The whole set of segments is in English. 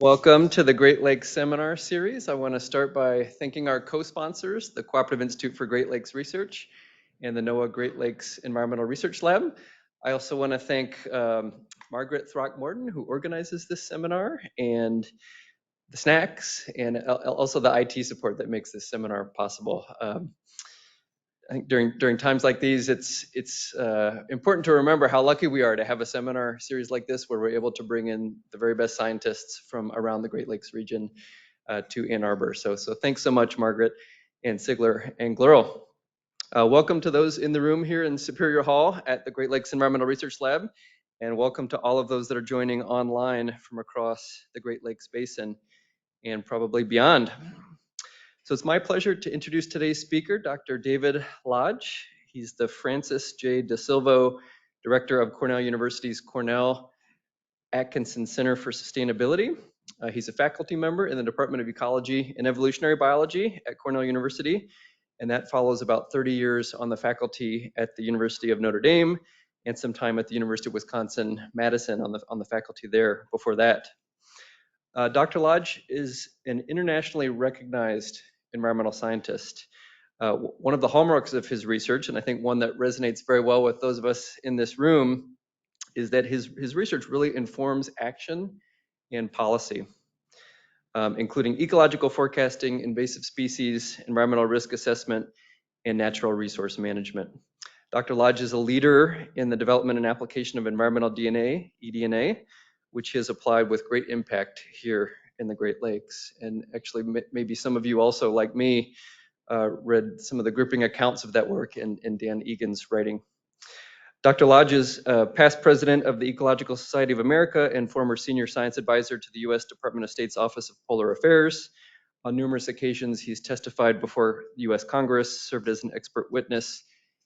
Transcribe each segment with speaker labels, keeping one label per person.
Speaker 1: Welcome to the Great Lakes Seminar Series. I want to start by thanking our co-sponsors, the Cooperative Institute for Great Lakes Research and the NOAA Great Lakes Environmental Research Lab. I also want to thank Margaret Throckmorton, who organizes this seminar, and the snacks, and also the IT support that makes this seminar possible. I think during times like these, it's important to remember how lucky we are to have a seminar series like this, where we're able to bring in the very best scientists from around the Great Lakes region to Ann Arbor. So thanks so much, Margaret and Sigler and Glurl. Welcome to those in the room here in Superior Hall at the Great Lakes Environmental Research Lab, and welcome to all of those that are joining online from across the Great Lakes Basin and probably beyond. So it's my pleasure to introduce today's speaker, Dr. David Lodge. He's the Francis J. De Silvo Director of Cornell University's Cornell Atkinson Center for Sustainability. He's a faculty member in the Department of Ecology and Evolutionary Biology at Cornell University, and that follows about 30 years on the faculty at the University of Notre Dame and some time at the University of Wisconsin-Madison on the faculty there before that. Dr. Lodge is an internationally recognized environmental scientist. One of the hallmarks of his research, and I think one that resonates very well with those of us in this room, is that his research really informs action and policy, including ecological forecasting, invasive species, environmental risk assessment, and natural resource management. Dr. Lodge is a leader in the development and application of environmental DNA, eDNA, which he has applied with great impact here in the Great Lakes. And actually, maybe some of you also, like me, read some of the gripping accounts of that work in Dan Egan's writing. Dr. Lodge is past president of the Ecological Society of America and former senior science advisor to the U.S. Department of State's Office of Polar Affairs. On numerous occasions, he's testified before the U.S. Congress, served as an expert witness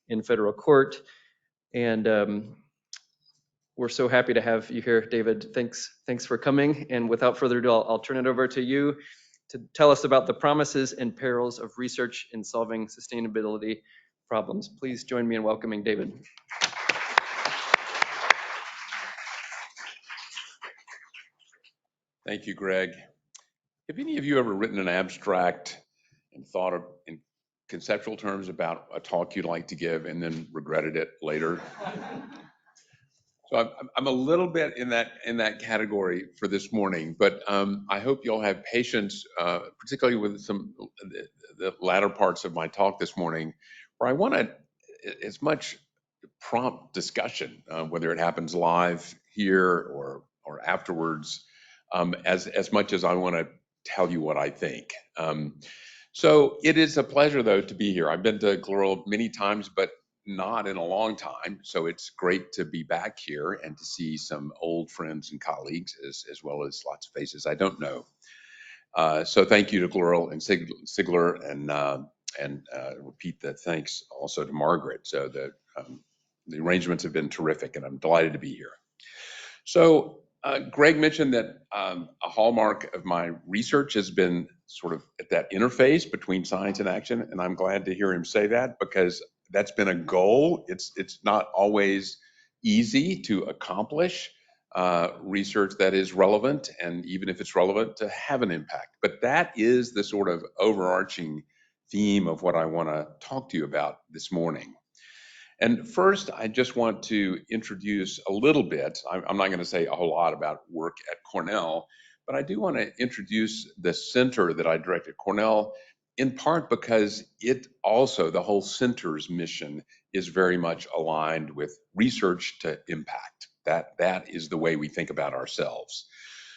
Speaker 1: in federal court, and we're so happy to have you here, David. Thanks for coming. And without further ado, I'll turn it over to you to tell us about the promises and perils of research in solving sustainability problems. Please join me in welcoming David.
Speaker 2: Thank you, Greg. Have any of you ever written an abstract and thought of in conceptual terms about a talk you'd like to give and then regretted it later? So I'm a little bit in that category for this morning, but I hope you'll have patience, particularly with the latter parts of my talk this morning, where I want as much prompt discussion, whether it happens live here or afterwards, as much as I want to tell you what I think. So it is a pleasure, though, to be here. I've been to Glurl many times, but not in a long time. So it's great to be back here and to see some old friends and colleagues, as well as lots of faces I don't know. So thank you to Glurl and Sigler, and repeat the thanks also to Margaret. So the arrangements have been terrific, and I'm delighted to be here. So Greg mentioned that a hallmark of my research has been sort of at that interface between science and action, and I'm glad to hear him say that, because that's been a goal. It's not always easy to accomplish research that is relevant, and even if it's relevant, to have an impact. But that is the sort of overarching theme of what I want to talk to you about this morning. And first, I just want to introduce a little bit. I'm not going to say a whole lot about work at Cornell, but I do want to introduce the center that I direct at Cornell, in part because it also, the whole center's mission is very much aligned with research to impact. That is the way we think about ourselves.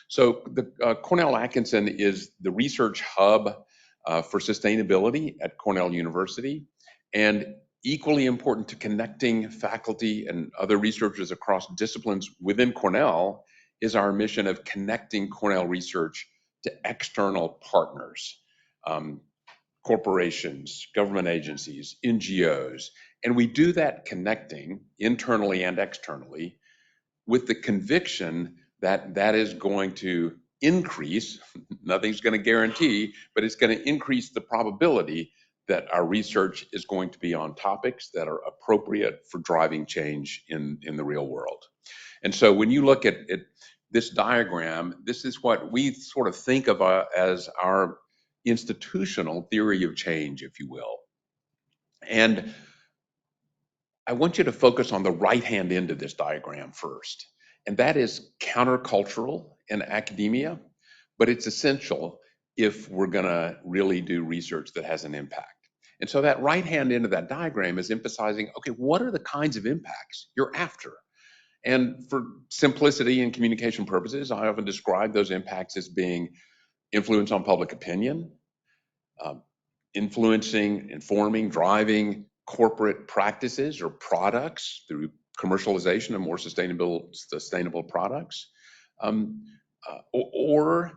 Speaker 2: So the Cornell Atkinson is the research hub for sustainability at Cornell University, and equally important to connecting faculty and other researchers across disciplines within Cornell is our mission of connecting Cornell research to external partners, corporations, government agencies, NGOs. And we do that connecting internally and externally with the conviction that that is going to increase, nothing's going to guarantee, but it's going to increase the probability that our research is going to be on topics that are appropriate for driving change in the real world. And so when you look at this diagram, this is what we sort of think of as our institutional theory of change, if you will. And I want you to focus on the right-hand end of this diagram first, and that is countercultural in academia, but it's essential if we're going to really do research that has an impact. And so that right-hand end of that diagram is emphasizing, okay, what are the kinds of impacts you're after? And for simplicity and communication purposes, I often describe those impacts as being influence on public opinion, um, influencing, informing, driving corporate practices or products through commercialization of more sustainable products, or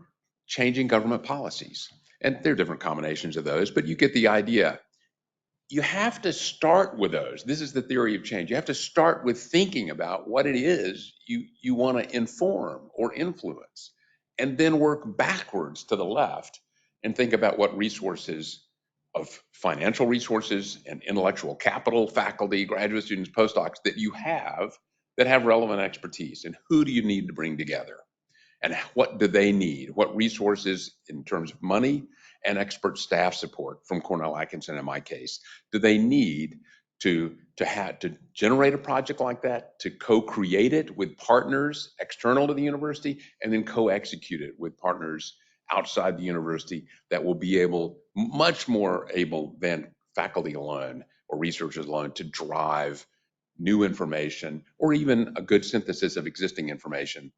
Speaker 2: changing government policies. And there are different combinations of those, but you get the idea. You have to start with those. This is the theory of change. You have to start with thinking about what it is you want to inform or influence, and then work backwards to the left and think about what resources of financial resources and intellectual capital, faculty, graduate students, postdocs that you have that have relevant expertise, and who do you need to bring together? And what do they need? What resources in terms of money and expert staff support from Cornell Atkinson in my case do they need to generate a project like that, to co-create it with partners external to the university, and then co-execute it with partners outside the university that will be much more able than faculty alone or researchers alone, to drive new information or even a good synthesis of existing information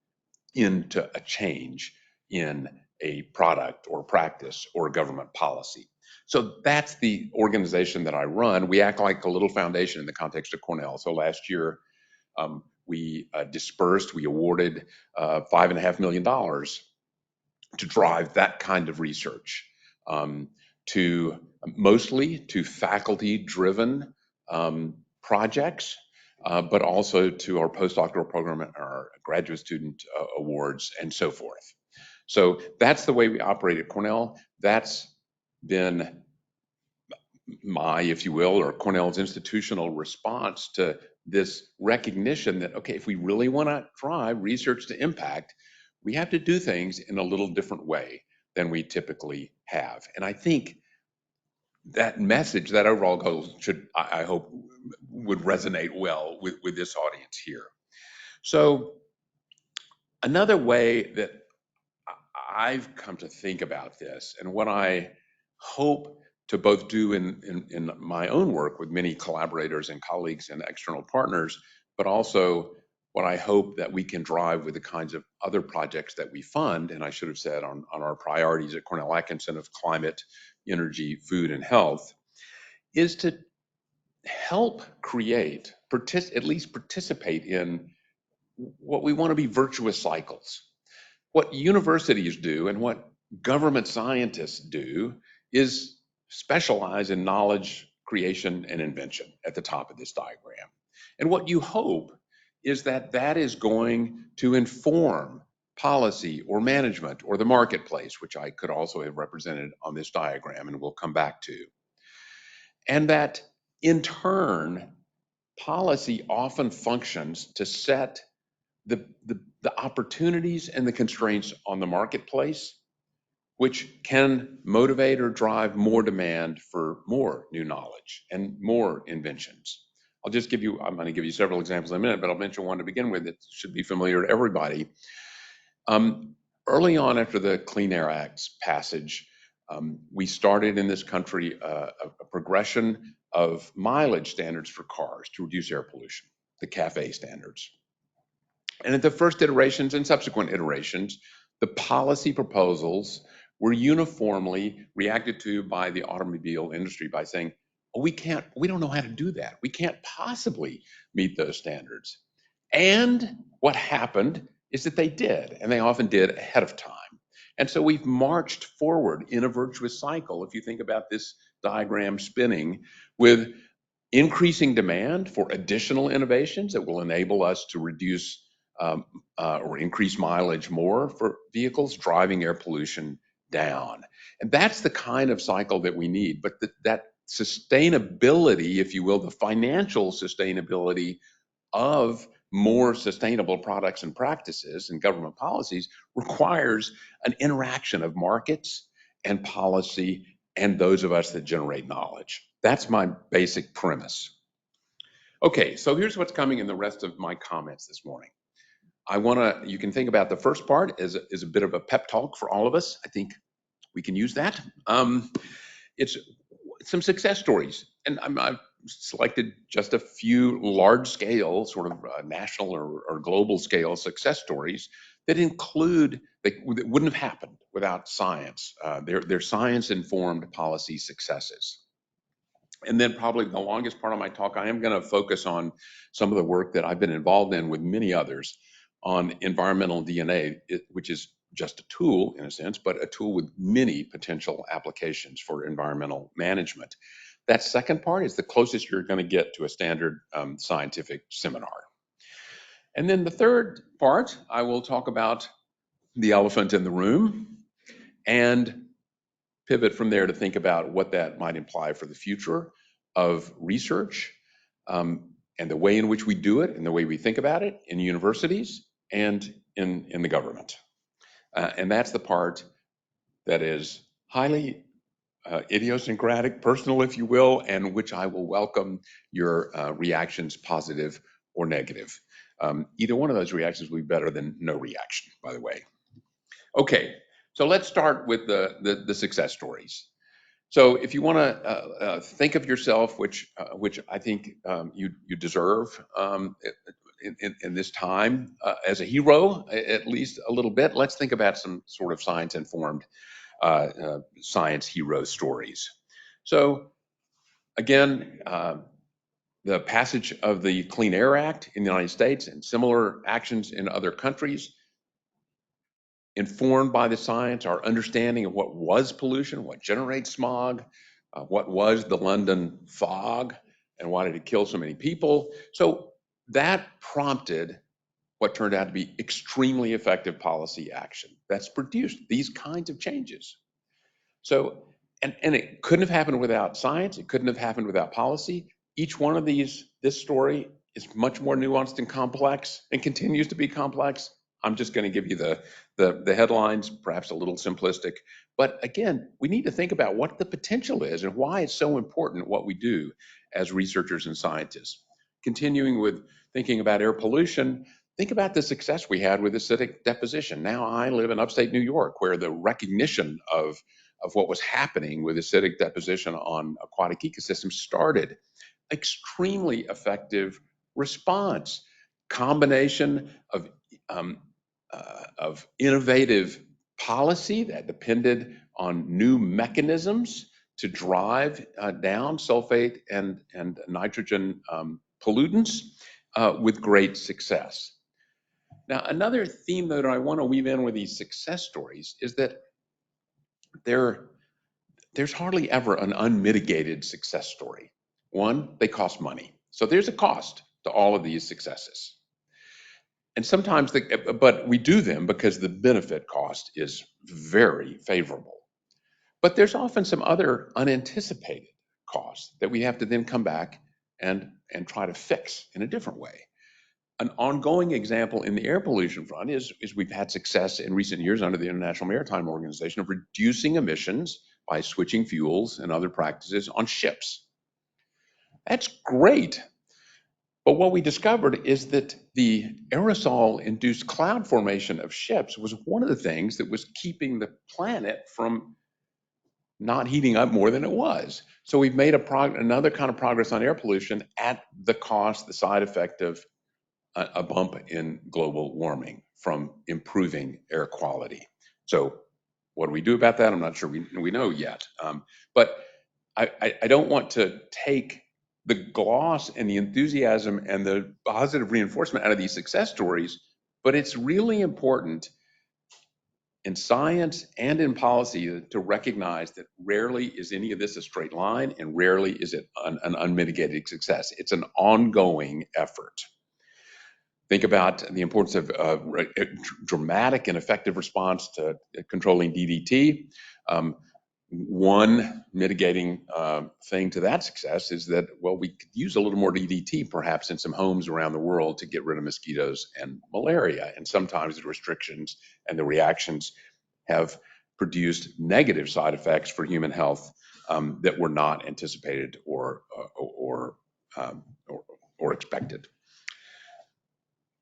Speaker 2: into a change in a product or practice or government policy. So that's the organization that I run. We act like a little foundation in the context of Cornell. So last year, we awarded $5.5 million to drive that kind of research, mostly to faculty-driven projects, but also to our postdoctoral program and our graduate student awards and so forth. So that's the way we operate at Cornell. That's been if you will, or Cornell's institutional response to this recognition that, okay, if we really want to drive research to impact, we have to do things in a little different way than we typically have. And I think that message, that overall goal I hope, would resonate well with this audience here. So another way that I've come to think about this, and what I hope to both do in my own work with many collaborators and colleagues and external partners, but also what I hope that we can drive with the kinds of other projects that we fund, and I should have said on our priorities at Cornell Atkinson of climate, energy, food, and health, is to help create, at least participate in what we want to be virtuous cycles. What universities do and what government scientists do is specialize in knowledge creation and invention at the top of this diagram. And what you hope is that that is going to inform policy or management or the marketplace, which I could also have represented on this diagram and we'll come back to. And that in turn, policy often functions to set the opportunities and the constraints on the marketplace, which can motivate or drive more demand for more new knowledge and more inventions. I'm going to give you several examples in a minute, but I'll mention one to begin with that should be familiar to everybody. Early on after the Clean Air Act's passage, we started in this country a progression of mileage standards for cars to reduce air pollution, the CAFE standards. And at the first iterations and subsequent iterations, the policy proposals were uniformly reacted to by the automobile industry by saying, oh, we don't know how to do that. We can't possibly meet those standards. And what happened is that they did, and they often did ahead of time. And so we've marched forward in a virtuous cycle, if you think about this diagram spinning, with increasing demand for additional innovations that will enable us to reduce or increase mileage more for vehicles, driving air pollution down. And that's the kind of cycle that we need. But that sustainability, if you will, the financial sustainability of more sustainable products and practices and government policies requires an interaction of markets and policy and those of us that generate knowledge. That's my basic premise. Okay, so here's what's coming in the rest of my comments this morning. You can think about the first part as a bit of a pep talk for all of us. I think we can use that. It's some success stories, and I've selected just a few large scale, sort of national or global scale success stories that that wouldn't have happened without science. They're science informed policy successes. And then probably the longest part of my talk, I am going to focus on some of the work that I've been involved in with many others on environmental DNA, which is just a tool in a sense, but a tool with many potential applications for environmental management. That second part is the closest you're going to get to a standard scientific seminar. And then the third part, I will talk about the elephant in the room and pivot from there to think about what that might imply for the future of research, and the way in which we do it and the way we think about it in universities and in the government. And that's the part that is highly idiosyncratic, personal, if you will, and which I will welcome your reactions, positive or negative. Either one of those reactions will be better than no reaction, by the way. Okay, so let's start with the success stories. So if you want to think of yourself, which I think you deserve in this time as a hero, at least a little bit, let's think about some sort of science-informed science hero stories. So again, the passage of the Clean Air Act in the United States and similar actions in other countries, informed by the science, our understanding of what was pollution, what generates smog, what was the London fog, and why did it kill so many people. So that prompted what turned out to be extremely effective policy action that's produced these kinds of changes. So, and it couldn't have happened without science. It couldn't have happened without policy. Each one of this story is much more nuanced and complex and continues to be complex. I'm just going to give you the headlines, perhaps a little simplistic. But again, we need to think about what the potential is and why it's so important what we do as researchers and scientists. Continuing with thinking about air pollution, think about the success we had with acidic deposition. Now I live in upstate New York, where the recognition of what was happening with acidic deposition on aquatic ecosystems started. Extremely effective response, combination of innovative policy that depended on new mechanisms to drive down sulfate and nitrogen pollutants with great success. Now, another theme that I want to weave in with these success stories is that there's hardly ever an unmitigated success story. One, they cost money. So there's a cost to all of these successes. And sometimes, but we do them because the benefit cost is very favorable. But there's often some other unanticipated costs that we have to then come back and try to fix in a different way. An ongoing example in the air pollution front is we've had success in recent years under the International Maritime Organization of reducing emissions by switching fuels and other practices on ships. That's great. But what we discovered is that the aerosol-induced cloud formation of ships was one of the things that was keeping the planet from not heating up more than it was. So we've made another kind of progress on air pollution at the cost, the side effect of a bump in global warming from improving air quality. So what do we do about that? I'm not sure we know yet. But I don't want to take the gloss and the enthusiasm and the positive reinforcement out of these success stories, but it's really important in science and in policy to recognize that rarely is any of this a straight line and rarely is it an unmitigated success. It's an ongoing effort. Think about the importance of dramatic and effective response to controlling DDT. One mitigating thing to that success is that, well, we could use a little more DDT perhaps in some homes around the world to get rid of mosquitoes and malaria. And sometimes the restrictions and the reactions have produced negative side effects for human health that were not anticipated um, or expected.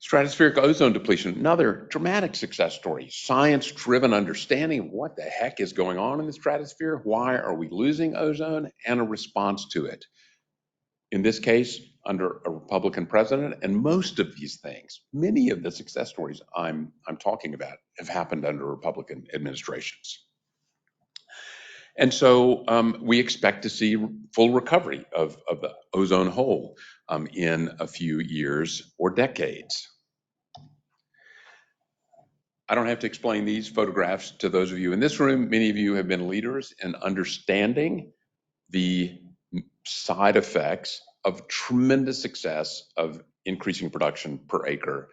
Speaker 2: Stratospheric ozone depletion, another dramatic success story. Science-driven understanding of what the heck is going on in the stratosphere, why are we losing ozone, and a response to it. In this case, under a Republican president, and most of these things, many of the success stories I'm talking about have happened under Republican administrations. And so we expect to see full recovery of the ozone hole in a few years or decades. I don't have to explain these photographs to those of you in this room. Many of you have been leaders in understanding the side effects of tremendous success of increasing production per acre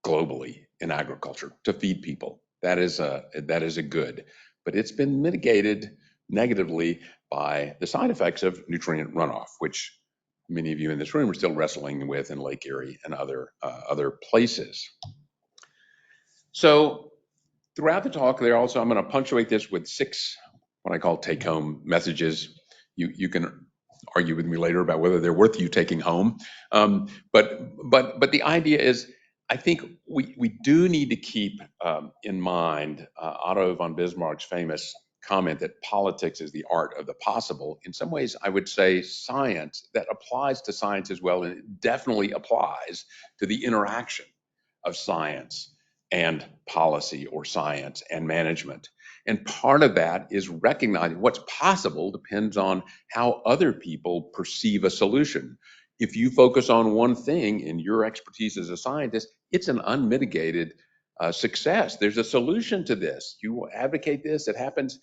Speaker 2: globally in agriculture to feed people. That is a good, but it's been mitigated negatively by the side effects of nutrient runoff, which many of you in this room are still wrestling with in Lake Erie and other places. So throughout the talk, I'm going to punctuate this with 6 what I call take-home messages. You can argue with me later about whether they're worth you taking home, but the idea is, I think we do need to keep in mind Otto von Bismarck's famous comment that politics is the art of the possible. In some ways, I would say science, that applies to science as well, and it definitely applies to the interaction of science and policy, or science and management. And part of that is recognizing what's possible depends on how other people perceive a solution. If you focus on one thing in your expertise as a scientist, it's an unmitigated success. There's a solution to this. You advocate this, it happens,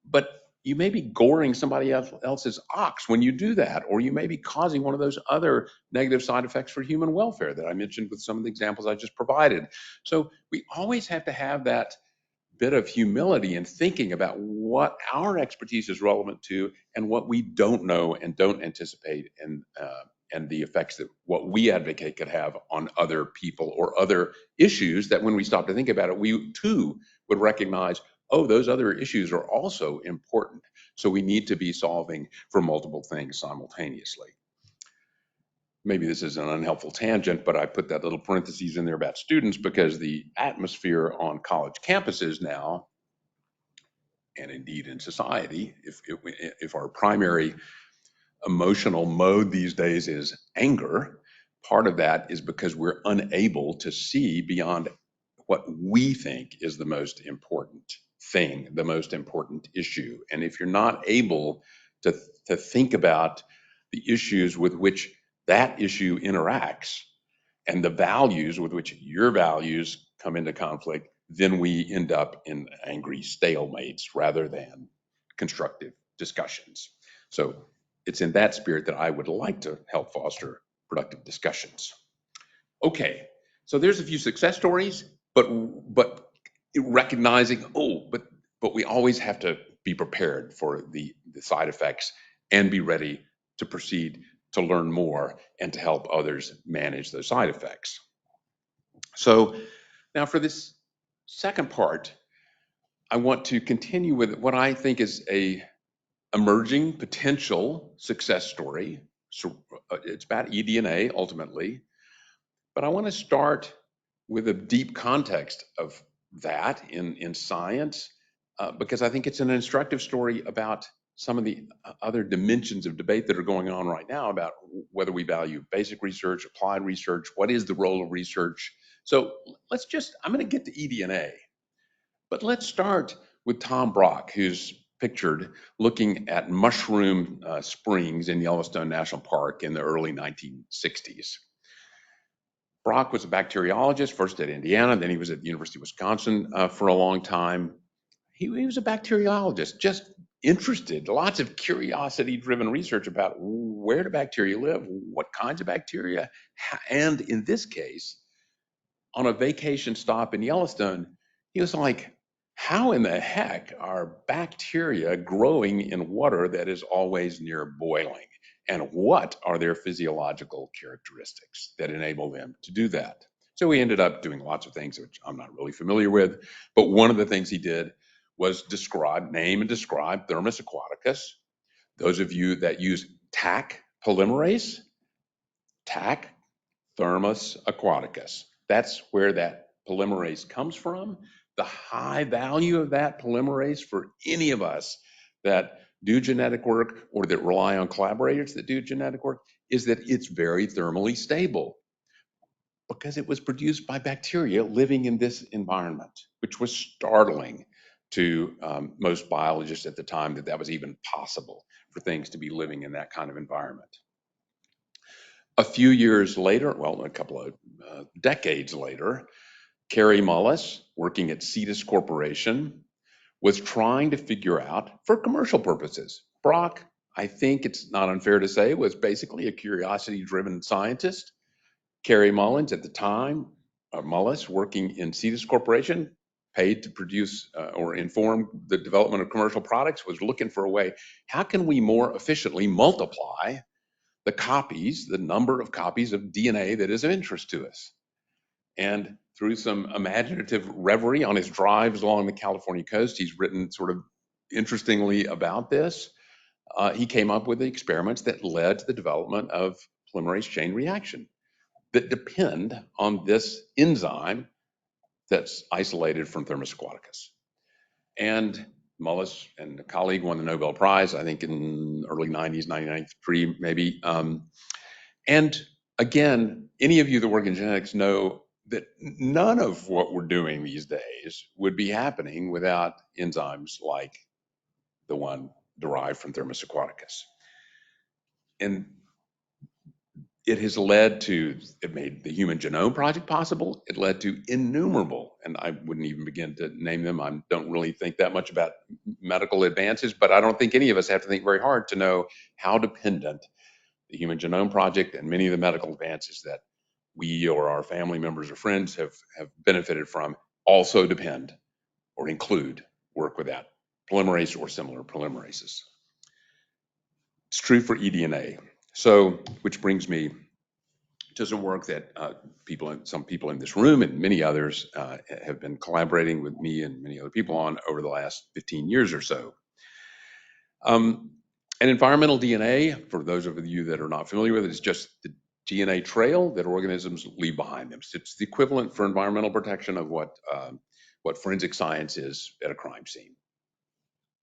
Speaker 2: but you may be goring somebody else's ox when you do that, or you may be causing one of those other negative side effects for human welfare that I mentioned with some of the examples I just provided. So we always have to have that bit of humility in thinking about what our expertise is relevant to and what we don't know and don't anticipate, and the effects that what we advocate could have on other people or other issues that when we stop to think about it, we too would recognize, oh, those other issues are also important. So we need to be solving for multiple things simultaneously. Maybe this is an unhelpful tangent, but I put that little parentheses in there about students because the atmosphere on college campuses now, and indeed in society, if our primary emotional mode these days is anger, part of that is because we're unable to see beyond what we think is the most important thing, the most important issue. And if you're not able to think about the issues with which that issue interacts and the values with which your values come into conflict, then we end up in angry stalemates rather than constructive discussions. So it's in that spirit that I would like to help foster productive discussions. Okay, so there's a few success stories, but recognizing, but we always have to be prepared for the side effects and be ready to proceed to learn more and to help others manage those side effects. So now for this second part, I want to continue with what I think is a emerging potential success story. So it's about eDNA ultimately, but I want to start with a deep context of that in science, because I think it's an instructive story about some of the other dimensions of debate that are going on right now about whether we value basic research, applied research, what is the role of research. So I'm going to get to eDNA, but let's start with Tom Brock, who's pictured looking at mushroom springs in Yellowstone National Park in the early 1960s. Brock was a bacteriologist, first at Indiana, then he was at the University of Wisconsin for a long time. He was a bacteriologist, just interested, lots of curiosity-driven research about where do bacteria live, what kinds of bacteria, and in this case, on a vacation stop in Yellowstone, he was like, how in the heck are bacteria growing in water that is always near boiling? And what are their physiological characteristics that enable them to do that? So we ended up doing lots of things which I'm not really familiar with, but one of the things he did was name and describe Thermus aquaticus. Those of you that use TAC polymerase, TAC Thermus aquaticus. That's where that polymerase comes from. The high value of that polymerase for any of us that do genetic work or that rely on collaborators that do genetic work is that it's very thermally stable because it was produced by bacteria living in this environment, which was startling to most biologists at the time that that was even possible for things to be living in that kind of environment. A few years later, well, a couple of decades later, Carrie Mullis, working at Cetus Corporation, was trying to figure out, for commercial purposes, Brock, I think it's not unfair to say, was basically a curiosity-driven scientist. Carrie Mullins, at the time, Mullis, working in Cetus Corporation, paid to produce or inform the development of commercial products, was looking for a way, how can we more efficiently multiply the number of copies of DNA that is of interest to us? And through some imaginative reverie on his drives along the California coast, he's written sort of interestingly about this. He came up with the experiments that led to the development of polymerase chain reaction that depend on this enzyme that's isolated from Thermus aquaticus. And Mullis and a colleague won the Nobel Prize, I think in early 90s, 1993 maybe. And again, any of you that work in genetics know that none of what we're doing these days would be happening without enzymes like the one derived from Thermus aquaticus. And it has led to, it made the Human Genome Project possible. It led to innumerable, and I wouldn't even begin to name them. I don't really think that much about medical advances, but I don't think any of us have to think very hard to know how dependent the Human Genome Project and many of the medical advances that we or our family members or friends have benefited from also depend or include work with that polymerase or similar polymerases. It's true for eDNA. So, which brings me to some work that some people in this room and many others have been collaborating with me and many other people on over the last 15 years or so. And environmental DNA, for those of you that are not familiar with it, is just the DNA trail that organisms leave behind them. So it's the equivalent for environmental protection of what forensic science is at a crime scene.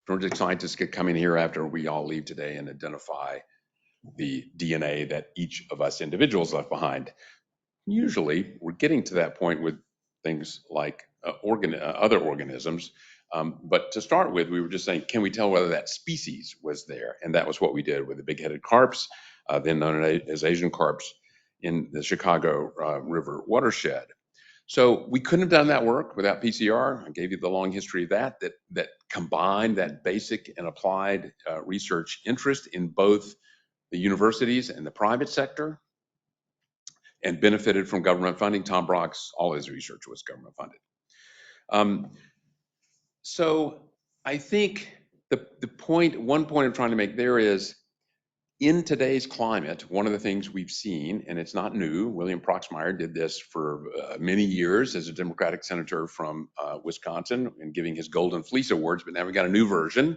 Speaker 2: Forensic scientists could come in here after we all leave today and identify the DNA that each of us individuals left behind. Usually, we're getting to that point with things like other organisms. But to start with, we were just saying, can we tell whether that species was there? And that was what we did with the big-headed carps, then known as Asian carps, in the Chicago River watershed. So we couldn't have done that work without PCR. I gave you the long history of that combined that basic and applied research interest in both the universities and the private sector, and benefited from government funding. Tom Brock's, all his research was government funded. So I think one point I'm trying to make there is, in today's climate, one of the things we've seen, and it's not new, William Proxmire did this for many years as a Democratic senator from Wisconsin and giving his Golden Fleece Awards, but now we've got a new version.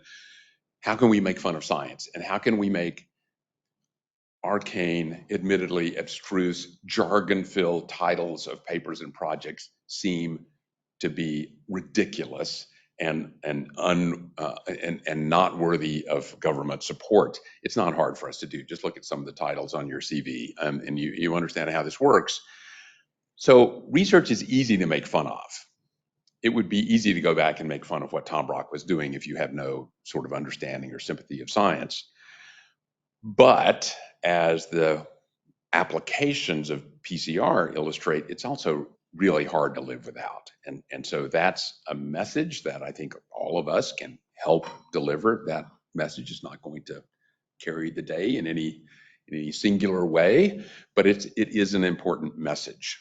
Speaker 2: How can we make fun of science? And how can we make arcane, admittedly abstruse, jargon-filled titles of papers and projects seem to be ridiculous and not worthy of government support? It's not hard for us to do. Just look at some of the titles on your CV, and you understand how this works. So research is easy to make fun of. It would be easy to go back and make fun of what Tom Brock was doing if you have no sort of understanding or sympathy of science. But as the applications of PCR illustrate, it's also really hard to live without. And so that's a message that I think all of us can help deliver. That message is not going to carry the day in any singular way, but it is an important message.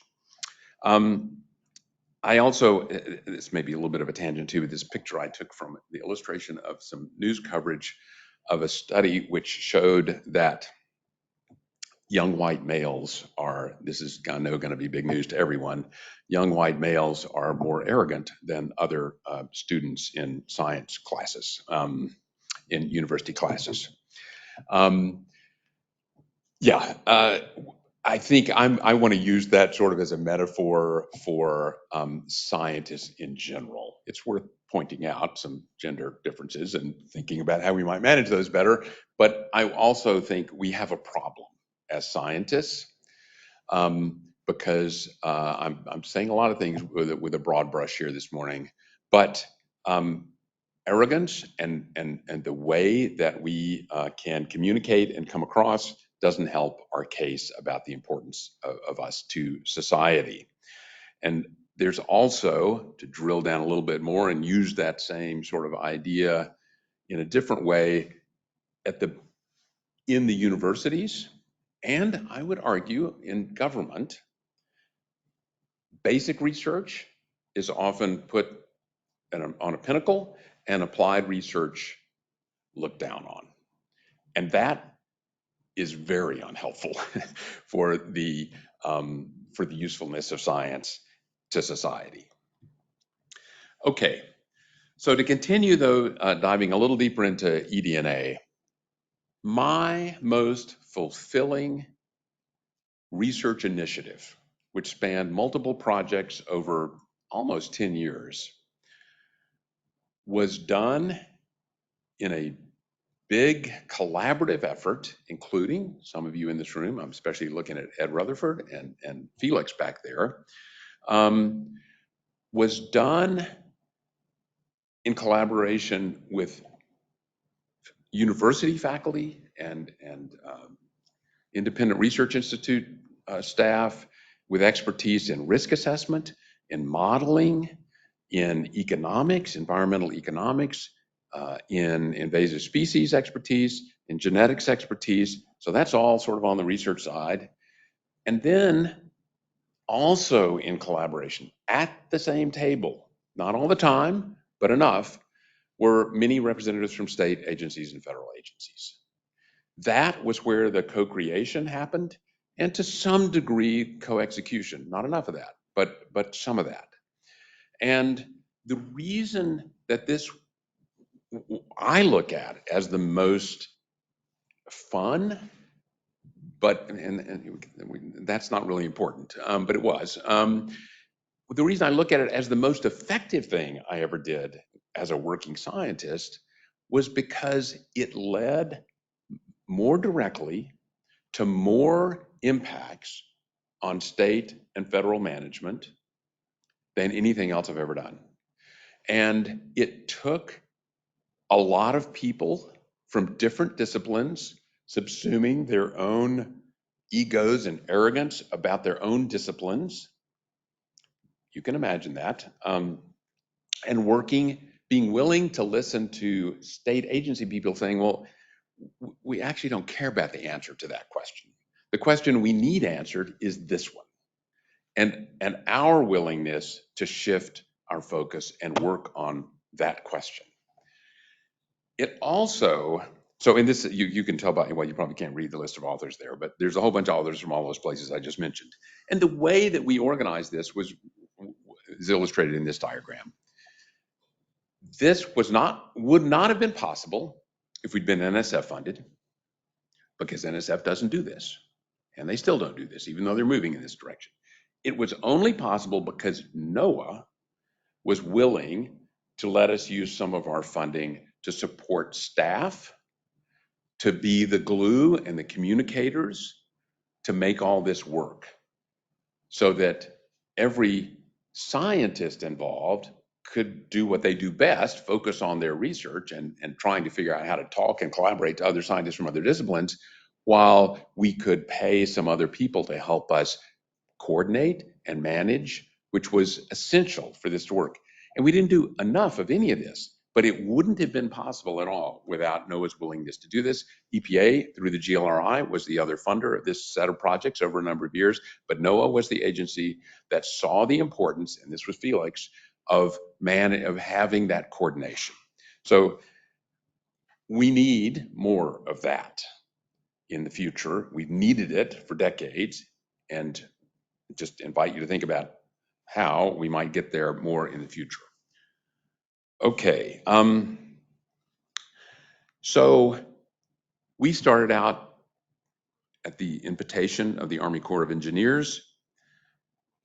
Speaker 2: I also, this may be a little bit of a tangent too, but this picture I took from the illustration of some news coverage of a study which showed that young white males are, this is I know going to be big news to everyone, young white males are more arrogant than other students in science classes, in university classes. Um, yeah, I think I want to use that sort of as a metaphor for scientists in general. It's worth pointing out some gender differences and thinking about how we might manage those better. But I also think we have a problem as scientists, because I'm saying a lot of things with a broad brush here this morning, but arrogance and the way that we can communicate and come across doesn't help our case about the importance of us to society. And there's also, to drill down a little bit more and use that same sort of idea in a different way in the universities, and I would argue in government, basic research is often put on a pinnacle and applied research looked down on. And that is very unhelpful for the usefulness of science to society. Okay, so to continue though, diving a little deeper into eDNA, my most fulfilling research initiative, which spanned multiple projects over almost 10 years, was done in a big collaborative effort, including some of you in this room. I'm especially looking at Ed Rutherford and Felix back there, was done in collaboration with university faculty and independent research institute staff with expertise in risk assessment, in modeling, in economics, environmental economics, in invasive species expertise, in genetics expertise. So that's all sort of on the research side. And then also in collaboration at the same table, not all the time, but enough, were many representatives from state agencies and federal agencies. That was where the co-creation happened, and to some degree co-execution. Not enough of that, but some of that. And the reason that this I look at as the most fun, but that's not really important, but it was. The reason I look at it as the most effective thing I ever did as a working scientist was because it led more directly to more impacts on state and federal management than anything else I've ever done. And it took a lot of people from different disciplines subsuming their own egos and arrogance about their own disciplines. You can imagine that. And being willing to listen to state agency people saying, well, we actually don't care about the answer to that question. The question we need answered is this one. And our willingness to shift our focus and work on that question. It also, so in this, you can tell by, well, you probably can't read the list of authors there, but there's a whole bunch of authors from all those places I just mentioned. And the way that we organized this is illustrated in this diagram. This would not have been possible if we'd been NSF funded, because NSF doesn't do this. And they still don't do this, even though they're moving in this direction. It was only possible because NOAA was willing to let us use some of our funding to support staff, to be the glue and the communicators to make all this work, so that every scientist involved could do what they do best, focus on their research and trying to figure out how to talk and collaborate to other scientists from other disciplines, while we could pay some other people to help us coordinate and manage, which was essential for this to work. And we didn't do enough of any of this. But it wouldn't have been possible at all without NOAA's willingness to do this. EPA, through the GLRI, was the other funder of this set of projects over a number of years, but NOAA was the agency that saw the importance, and this was Felix, of having that coordination. So we need more of that in the future. We've needed it for decades, and just invite you to think about how we might get there more in the future. Okay, so we started out at the invitation of the Army Corps of Engineers.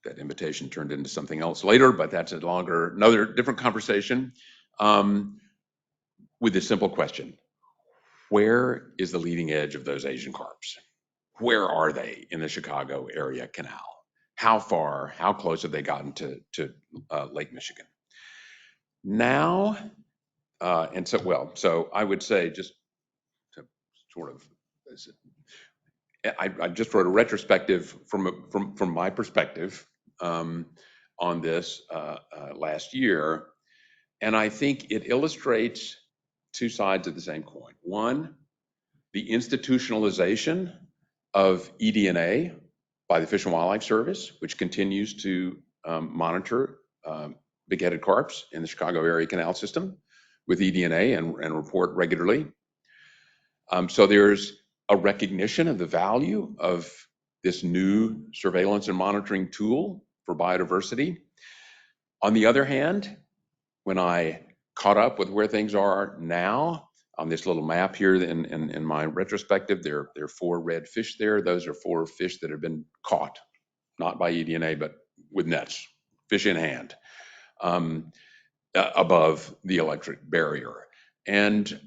Speaker 2: That invitation turned into something else later, but that's another different conversation, with a simple question. Where is the leading edge of those Asian carps? Where are they in the Chicago area canal? How far, how close have they gotten to Lake Michigan? Now, so I would say, just to sort of, I just wrote a retrospective from my perspective on this last year, and I think it illustrates two sides of the same coin. One, the institutionalization of eDNA by the Fish and Wildlife Service, which continues to monitor big-headed carps in the Chicago area canal system with eDNA and report regularly. So there's a recognition of the value of this new surveillance and monitoring tool for biodiversity. On the other hand, when I caught up with where things are now, on this little map here in my retrospective, there are 4 red fish there. Those are 4 fish that have been caught, not by eDNA, but with nets, fish in hand, above the electric barrier. And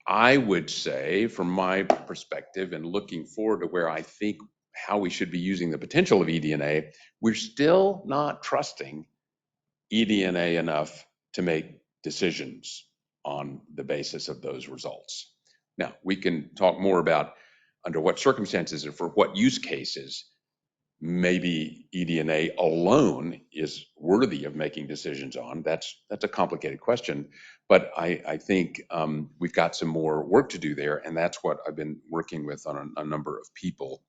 Speaker 2: I would say, from my perspective and looking forward to where I think how we should be using the potential of eDNA, we're still not trusting eDNA enough to make decisions on the basis of those results. Now, we can talk more about under what circumstances and for what use cases maybe eDNA alone is worthy of making decisions on. That's a complicated question, but I think we've got some more work to do there, and that's what I've been working with on a number of people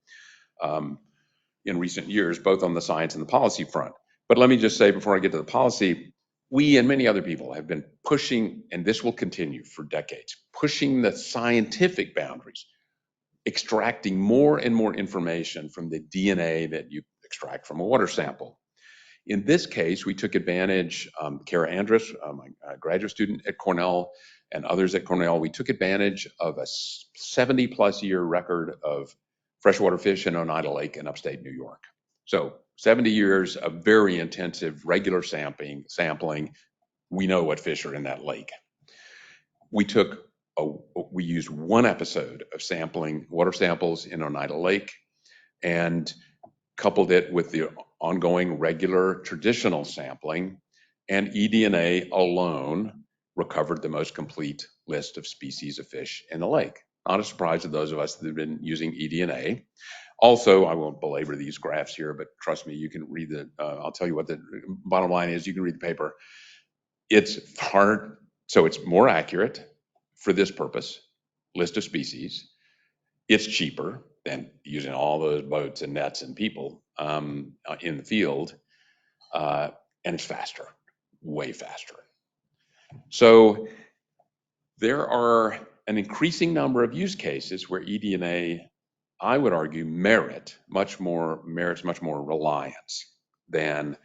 Speaker 2: in recent years, both on the science and the policy front. But let me just say before I get to the policy, we and many other people have been pushing, and this will continue for decades, pushing the scientific boundaries, extracting more and more information from the DNA that you extract from a water sample. In this case, we took advantage, Kara Andrus, my graduate student at Cornell, and others at Cornell, we took advantage of a 70-plus year record of freshwater fish in Oneida Lake in upstate New York. So 70 years of very intensive, regular sampling. We know what fish are in that lake. We used one episode of sampling water samples in Oneida Lake and coupled it with the ongoing regular traditional sampling, and eDNA alone recovered the most complete list of species of fish in the lake. Not a surprise to those of us that have been using eDNA. Also, I won't belabor these graphs here, but trust me, you can read I'll tell you what the bottom line is. You can read the paper. It's hard, so it's more accurate for this purpose, list of species. It's cheaper than using all those boats and nets and people in the field, and it's faster, way faster. So there are an increasing number of use cases where eDNA, I would argue, merits much more reliance than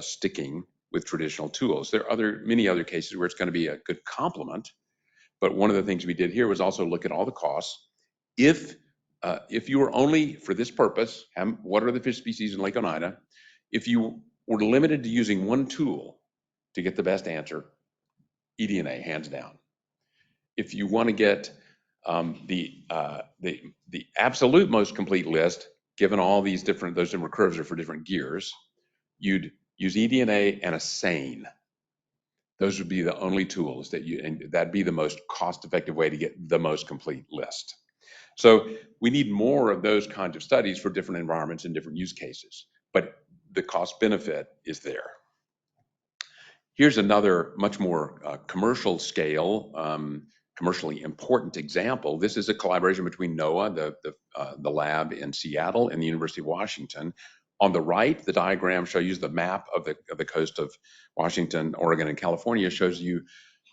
Speaker 2: sticking with traditional tools. There are many other cases where it's going to be a good complement, but one of the things we did here was also look at all the costs. If you were only, for this purpose, what are the fish species in Lake Oneida? If you were limited to using one tool to get the best answer, eDNA, hands down. If you want to get the absolute most complete list, given all those different curves are for different gears, you'd use eDNA and a seine. Those would be the only tools and that'd be the most cost-effective way to get the most complete list. So we need more of those kinds of studies for different environments and different use cases, but the cost benefit is there. Here's another much more commercial scale, commercially important example. This is a collaboration between NOAA, the lab in Seattle, and the University of Washington. On the right, the diagram shows you the map of the coast of Washington, Oregon, and California. Shows you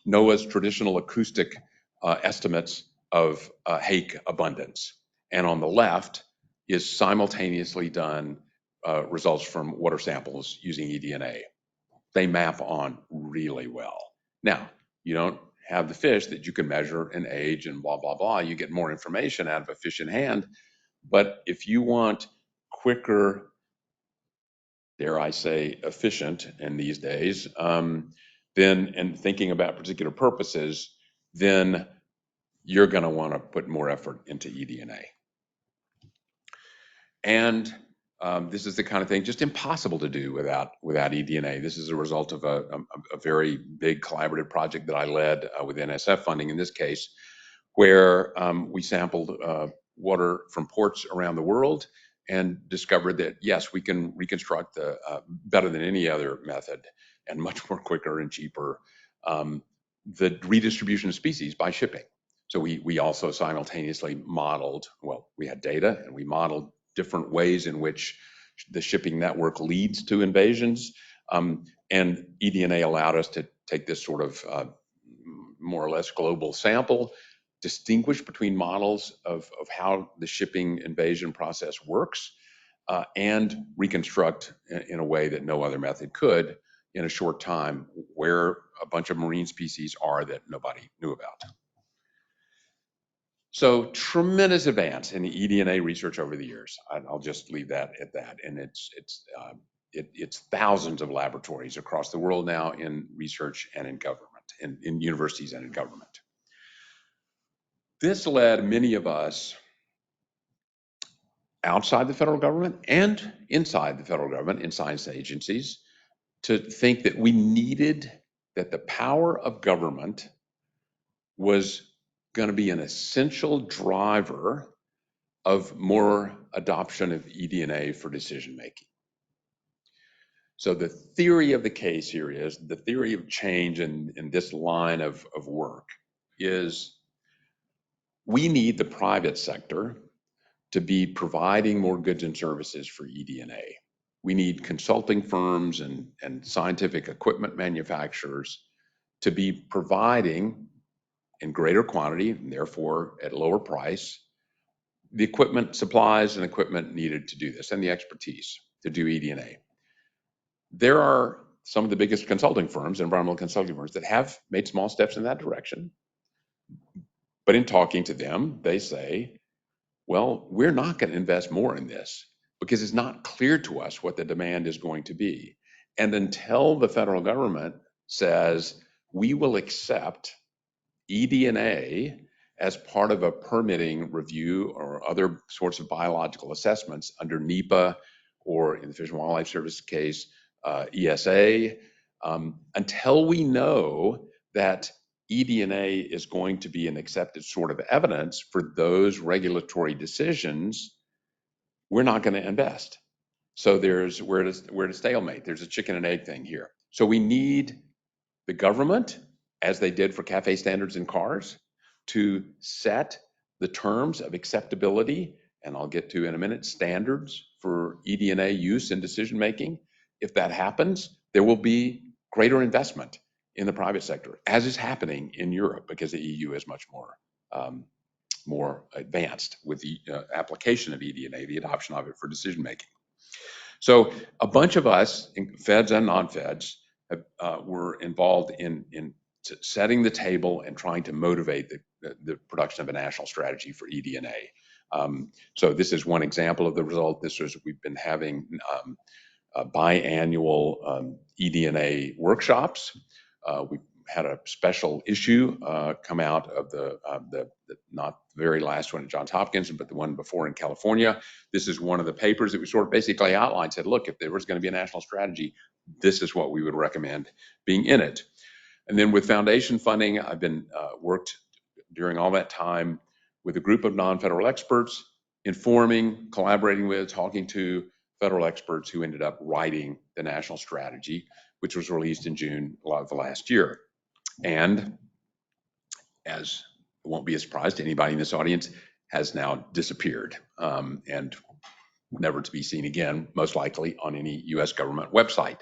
Speaker 2: NOAA's traditional acoustic estimates of hake abundance. And on the left is simultaneously done results from water samples using eDNA. They map on really well. Now, you don't have the fish that you can measure and age and blah, blah, blah. You get more information out of a fish in hand. But if you want quicker, dare I say, efficient in these days, then, and thinking about particular purposes, then you're going to want to put more effort into eDNA. And this is the kind of thing just impossible to do without eDNA. This is a result of a very big collaborative project that I led with NSF funding in this case, where we sampled water from ports around the world and discovered that, yes, we can reconstruct better than any other method and much more quicker and cheaper the redistribution of species by shipping. So we also simultaneously modeled, well, we had data and we modeled different ways in which the shipping network leads to invasions. And eDNA allowed us to take this sort of more or less global sample, distinguish between models of how the shipping invasion process works, and reconstruct in a way that no other method could in a short time where a bunch of marine species are that nobody knew about. So tremendous advance in the eDNA research over the years. I'll just leave that at that. And it's thousands of laboratories across the world now in research and in government, in universities and in government. This led many of us outside the federal government and inside the federal government in science agencies to think that we needed, that the power of government was going to be an essential driver of more adoption of eDNA for decision making. So the theory of the case here is, the theory of change in this line of work is, we need the private sector to be providing more goods and services for eDNA. We need consulting firms and scientific equipment manufacturers to be providing in greater quantity, and therefore at lower price, the equipment, supplies and equipment needed to do this, and the expertise to do eDNA. There are some of the biggest consulting firms, environmental consulting firms, that have made small steps in that direction. But in talking to them, they say, well, we're not going to invest more in this because it's not clear to us what the demand is going to be. And until the federal government says, we will accept eDNA as part of a permitting review or other sorts of biological assessments under NEPA, or in the Fish and Wildlife Service case, ESA, until we know that eDNA is going to be an accepted sort of evidence for those regulatory decisions, we're not going to invest. So we're at a stalemate. There's a chicken and egg thing here. So we need the government, as they did for CAFE standards in cars, to set the terms of acceptability, and I'll get to in a minute, standards for eDNA use in decision making. If that happens, there will be greater investment in the private sector, as is happening in Europe, because the EU is much more advanced with the application of eDNA, the adoption of it for decision making. So a bunch of us, feds and non-feds, were involved in setting the table and trying to motivate the production of a national strategy for eDNA. So this is one example of the result. We've been having biannual eDNA workshops. We had a special issue come out of the not the very last one at Johns Hopkins, but the one before in California. This is one of the papers that we sort of basically outlined, said, look, if there was going to be a national strategy, this is what we would recommend being in it. And then with foundation funding, I've been worked during all that time with a group of non-federal experts, informing, collaborating with, talking to federal experts who ended up writing the national strategy. which was released in June of last year. And as it won't be a surprise to anybody in this audience, has now disappeared and never to be seen again, most likely on any US government website.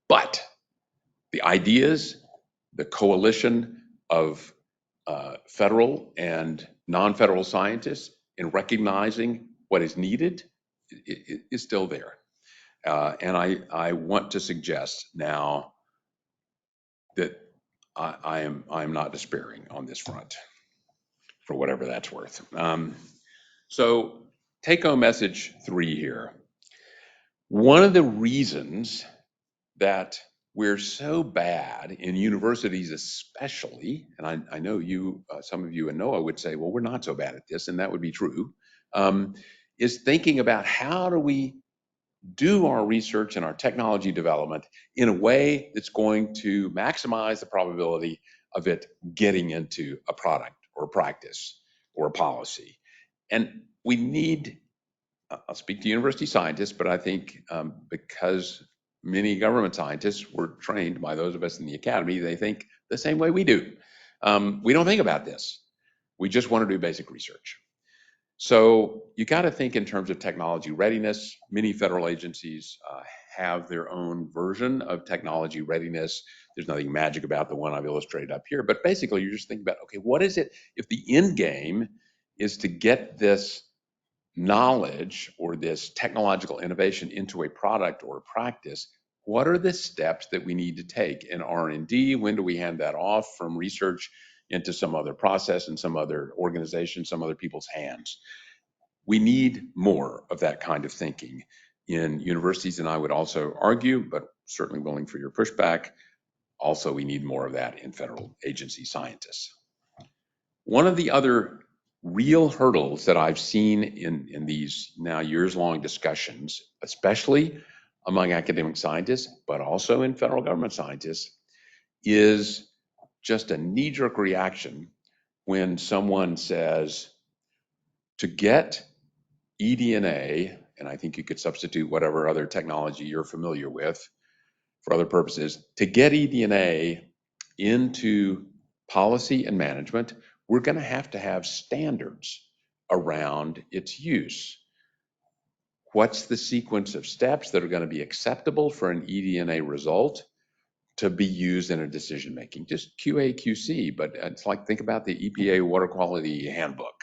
Speaker 2: But the ideas, the coalition of federal and non-federal scientists in recognizing what is needed is still there. And I want to suggest now that I am not despairing on this front, for whatever that's worth. So take-home message 3 here. One of the reasons that we're so bad in universities especially, and I know you, some of you in NOAA would say, well, we're not so bad at this, and that would be true, is thinking about how do we do our research and our technology development in a way that's going to maximize the probability of it getting into a product or a practice or a policy. And we need, I'll speak to university scientists, but I think because many government scientists were trained by those of us in the academy, they think the same way we do. We don't think about this. We just want to do basic research. So you got to think in terms of technology readiness. Many federal agencies have their own version of technology readiness. There's nothing magic about the one I've illustrated up here, but basically you're just thinking about, okay, what is it if the end game is to get this knowledge or this technological innovation into a product or a practice? What are the steps that we need to take in R&D? When do we hand that off from research into some other process and some other organization, some other people's hands? We need more of that kind of thinking in universities, and I would also argue, but certainly willing for your pushback, also we need more of that in federal agency scientists. One of the other real hurdles that I've seen in these now years-long discussions, especially among academic scientists, but also in federal government scientists, is just a knee-jerk reaction when someone says, to get eDNA, and I think you could substitute whatever other technology you're familiar with for other purposes, to get eDNA into policy and management, we're going to have standards around its use. What's the sequence of steps that are going to be acceptable for an eDNA result to be used in a decision making? Just QA, QC, but it's like, think about the EPA water quality handbook.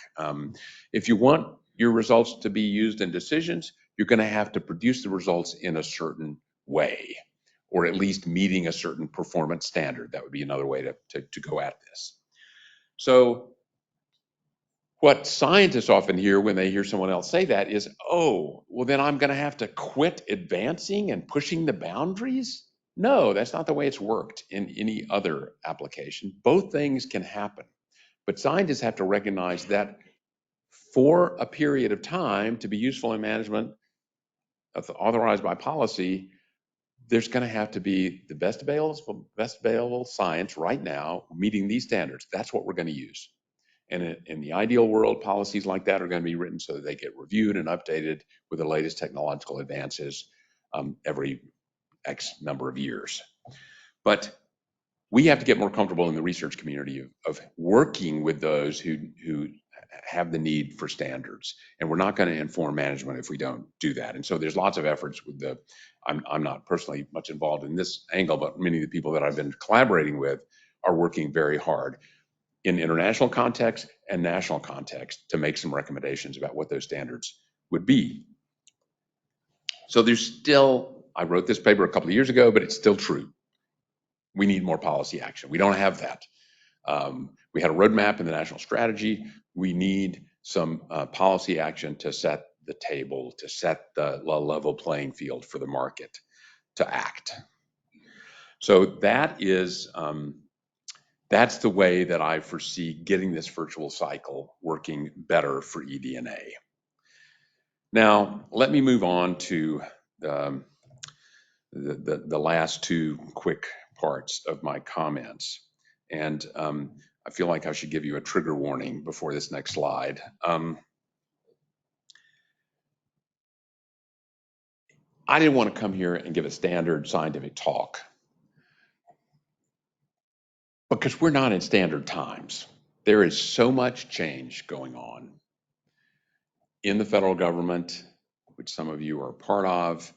Speaker 2: If you want your results to be used in decisions, you're going to have to produce the results in a certain way, or at least meeting a certain performance standard. That would be another way to go at this. So what scientists often hear when they hear someone else say that is, oh, well, then I'm going to have to quit advancing and pushing the boundaries? No, that's not the way it's worked in any other application. Both things can happen. But scientists have to recognize that for a period of time to be useful in management, authorized by policy, there's going to have to be the best available science right now meeting these standards. That's what we're going to use. And in the ideal world, policies like that are going to be written so that they get reviewed and updated with the latest technological advances every X number of years. But we have to get more comfortable in the research community of working with those who have the need for standards. And we're not going to inform management if we don't do that. And so there's lots of efforts with I'm not personally much involved in this angle, but many of the people that I've been collaborating with are working very hard in international context and national context to make some recommendations about what those standards would be. So there's still, I wrote this paper a couple of years ago, but it's still true. We need more policy action. We don't have that. We had a roadmap in the national strategy. We need some policy action to set the table, to set the level playing field for the market to act. So that is, that's the way that I foresee getting this virtual cycle working better for eDNA. Now, let me move on to the last 2 quick parts of my comments. And I feel like I should give you a trigger warning before this next slide. I didn't want to come here and give a standard scientific talk because we're not in standard times. There is so much change going on in the federal government, which some of you are a part of,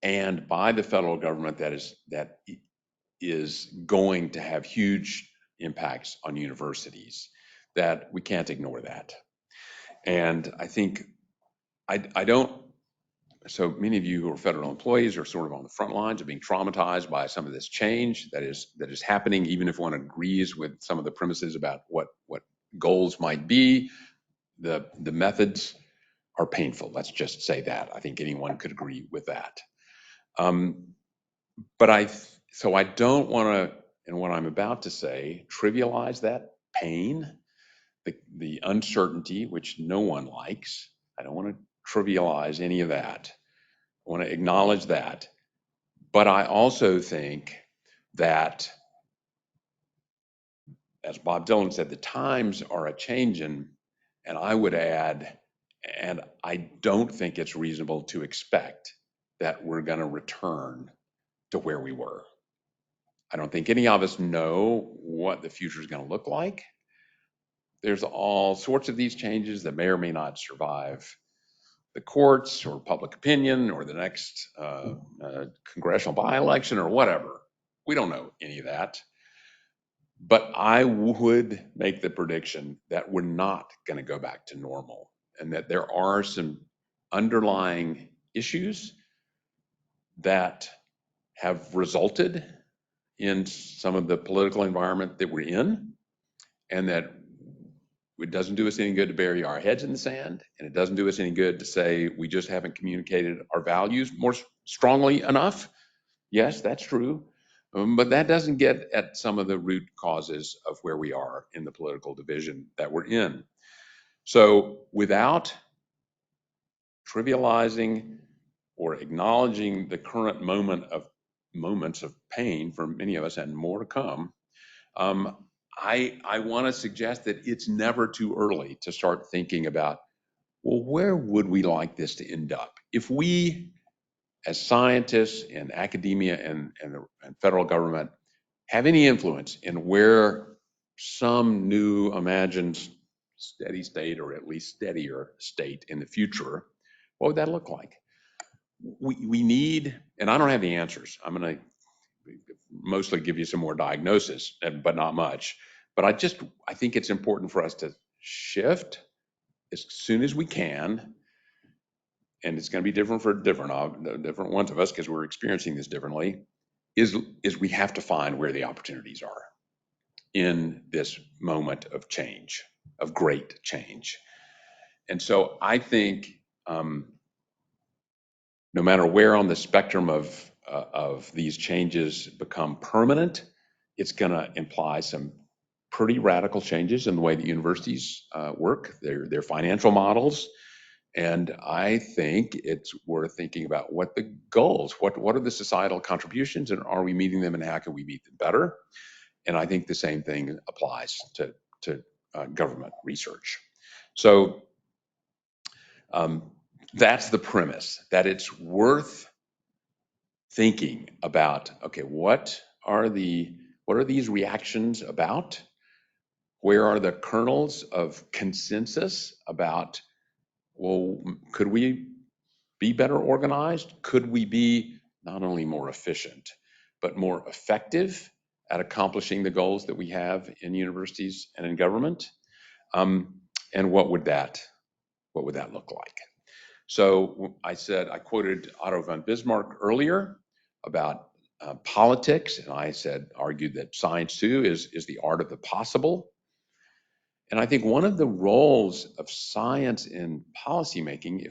Speaker 2: and by the federal government that is going to have huge impacts on universities, that we can't ignore that. And I think I don't, so many of you who are federal employees are sort of on the front lines of being traumatized by some of this change that is happening, even if one agrees with some of the premises about what goals might be. The methods are painful. Let's just say that. I think anyone could agree with that. Um, but so I don't want to, in what I'm about to say, trivialize that pain, the uncertainty, which no one likes. I don't want to trivialize any of that. I want to acknowledge that. But I also think that, as Bob Dylan said, the times are a changing, and I would add, and I don't think it's reasonable to expect that we're going to return to where we were. I don't think any of us know what the future is going to look like. There's all sorts of these changes that may or may not survive the courts or public opinion or the next congressional by-election or whatever. We don't know any of that. But I would make the prediction that we're not going to go back to normal and that there are some underlying issues that have resulted in some of the political environment that we're in, and that it doesn't do us any good to bury our heads in the sand, and it doesn't do us any good to say we just haven't communicated our values more strongly enough. Yes, that's true. But that doesn't get at some of the root causes of where we are in the political division that we're in. So without trivializing or acknowledging the current moments of pain for many of us and more to come, I want to suggest that it's never too early to start thinking about, well, where would we like this to end up? If we, as scientists in academia and federal government, have any influence in where some new imagined steady state, or at least steadier state in the future, what would that look like? We need, and I don't have the answers. I'm going to mostly give you some more diagnosis, but not much. But I think it's important for us to shift as soon as we can, and it's going to be different for different ones of us because we're experiencing this differently. Is we have to find where the opportunities are in this moment of change, of great change. And so I think no matter where on the spectrum of these changes become permanent, it's going to imply some pretty radical changes in the way that universities work, their financial models. And I think it's worth thinking about what the goals, what are the societal contributions, and are we meeting them, and how can we meet them better? And I think the same thing applies to government research. So that's the premise, that it's worth thinking about, okay, what are these reactions about? Where are the kernels of consensus about, well, could we be better organized? Could we be not only more efficient, but more effective at accomplishing the goals that we have in universities and in government? And what would that look like? So I quoted Otto von Bismarck earlier about politics, and argued that science too is the art of the possible. And I think one of the roles of science in policymaking,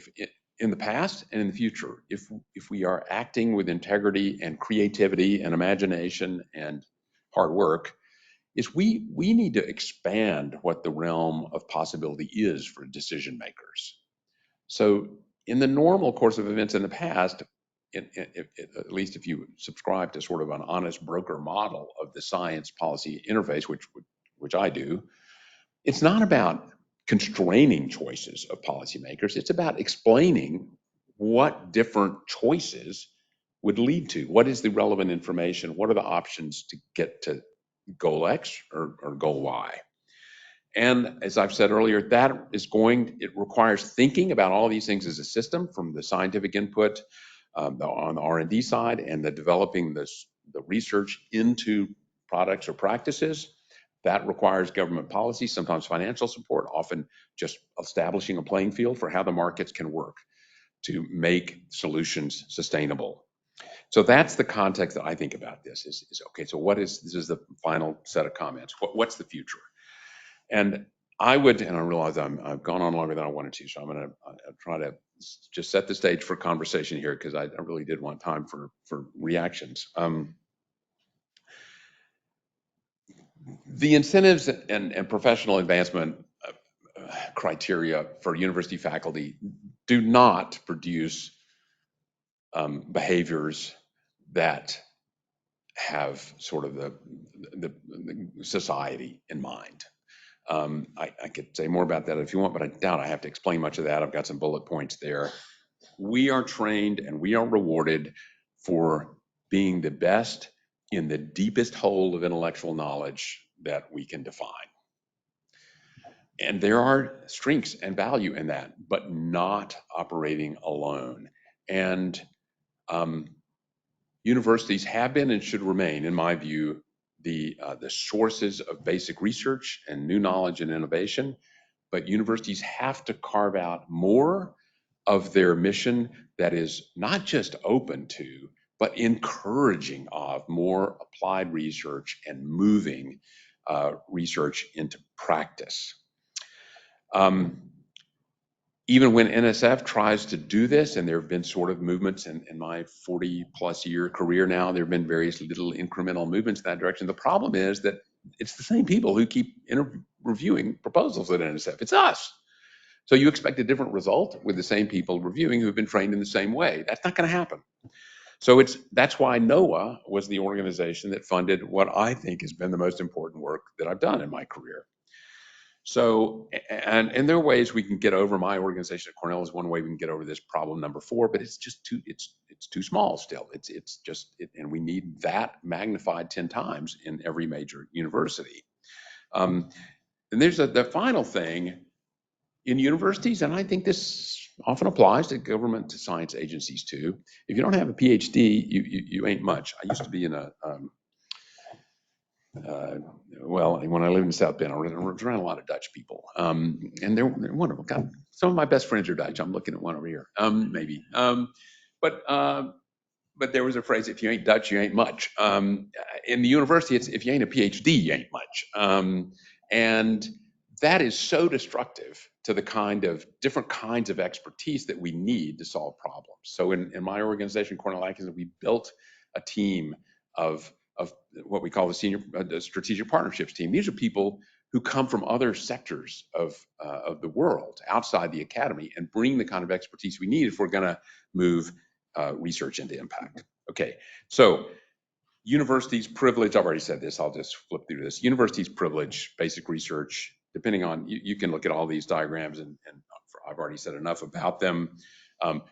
Speaker 2: in the past and in the future, if we are acting with integrity and creativity and imagination and hard work, is we need to expand what the realm of possibility is for decision makers. So in the normal course of events in the past, at least if you subscribe to sort of an honest broker model of the science policy interface, which I do, it's not about constraining choices of policymakers. It's about explaining what different choices would lead to. What is the relevant information? What are the options to get to goal X or goal Y. And as I've said earlier, it requires thinking about all these things as a system, from the scientific input on the R&D side, and the developing the research into products or practices. That requires government policy, sometimes financial support, often just establishing a playing field for how the markets can work to make solutions sustainable. So that's the context that I think about this is okay, so this is the final set of comments. What's the future? And and I realize I've gone on longer than I wanted to, so I'm going to try to just set the stage for conversation here, because I really did want time for reactions. The incentives and professional advancement criteria for university faculty do not produce behaviors that have sort of the society in mind. I could say more about that if you want, but I doubt I have to explain much of that. I've got some bullet points there. We are trained and we are rewarded for being the best in the deepest hole of intellectual knowledge that we can define. And there are strengths and value in that, but not operating alone. And universities have been and should remain, in my view, the sources of basic research and new knowledge and innovation. But universities have to carve out more of their mission that is not just open to, but encouraging of more applied research and moving research into practice. Even when NSF tries to do this, and there have been sort of movements in my 40 plus year career now, there have been various little incremental movements in that direction. The problem is that it's the same people who keep reviewing proposals at NSF. It's us. So you expect a different result with the same people reviewing who've been trained in the same way. That's not going to happen. So that's why NOAA was the organization that funded what I think has been the most important work that I've done in my career. So, and there are ways we can get over. My organization at Cornell is one way we can get over this problem number 4, but it's just it's too small still. And we need that magnified 10 times in every major university. And there's the final thing in universities, and I think this often applies to government to science agencies too. If you don't have a PhD, you ain't much. I used to be in a well, when I lived in South Bend, I was around a lot of Dutch people, and they're wonderful. God, some of my best friends are Dutch. I'm looking at one over here, maybe. But there was a phrase: "If you ain't Dutch, you ain't much." In the university, it's if you ain't a PhD, you ain't much, and that is so destructive to the different kinds of expertise that we need to solve problems. So in my organization, Cornell Atkinson, we built a team of what we call the strategic partnerships team. These are people who come from other sectors of the world outside the academy and bring the kind of expertise we need if we're going to move research into impact. Okay, so universities privilege, I've already said this, I'll just flip through this. Universities privilege basic research, depending on, you can look at all these diagrams and I've already said enough about them.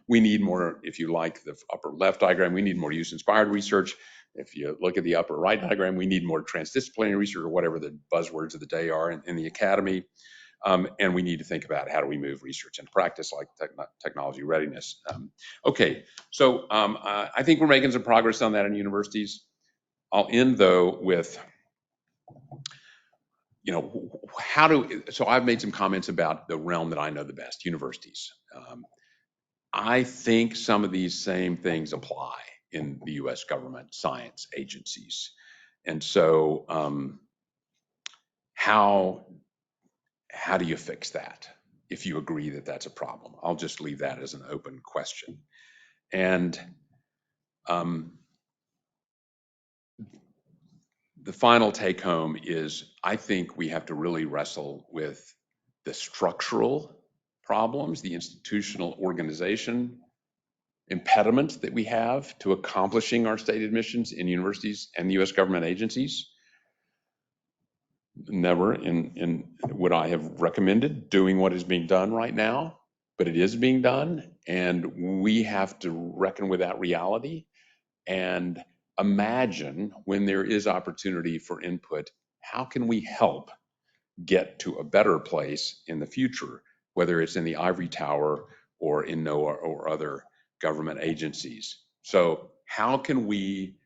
Speaker 2: We need more, if you like the upper left diagram, we need more use-inspired research. If you look at the upper right diagram, we need more transdisciplinary research, or whatever the buzzwords of the day are in the academy. And we need to think about how do we move research into practice, like technology readiness. Okay, so I think we're making some progress on that in universities. I'll end though with, so I've made some comments about the realm that I know the best, universities. I think some of these same things apply in the US government science agencies. And so how do you fix that if you agree that that's a problem? I'll just leave that as an open question. And the final take home is, I think we have to really wrestle with the structural problems, the institutional organization impediments that we have to accomplishing our stated missions in universities and the US government agencies. Never would I have recommended doing what is being done right now, but it is being done, and we have to reckon with that reality. And imagine when there is opportunity for input, how can we help get to a better place in the future, whether it's in the ivory tower or in NOAA or other government agencies. So how can we,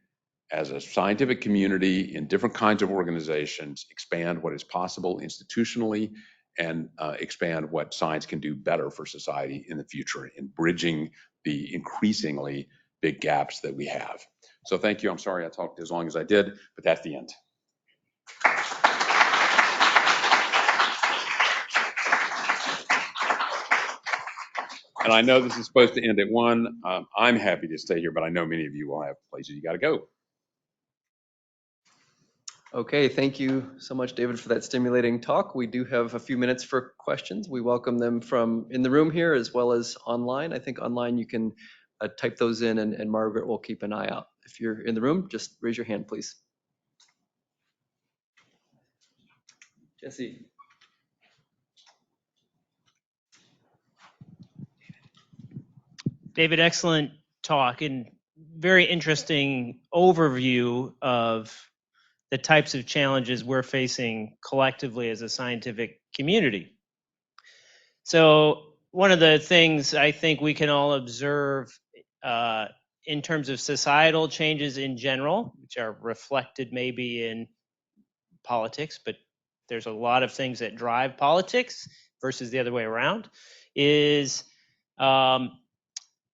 Speaker 2: as a scientific community in different kinds of organizations, expand what is possible institutionally and expand what science can do better for society in the future in bridging the increasingly big gaps that we have. So thank you. I'm sorry I talked as long as I did, but that's the end. And I know this is supposed to end at 1. I'm happy to stay here, but I know many of you will have places you got to go.
Speaker 1: Okay, thank you so much, David, for that stimulating talk. We do have a few minutes for questions. We welcome them from in the room here as well as online. I think online you can type those in, and Margaret will keep an eye out. If you're in the room, just raise your hand, please. Jesse.
Speaker 3: David, excellent talk and very interesting overview of the types of challenges we're facing collectively as a scientific community. So one of the things I think we can all observe in terms of societal changes in general, which are reflected maybe in politics, but there's a lot of things that drive politics versus the other way around, is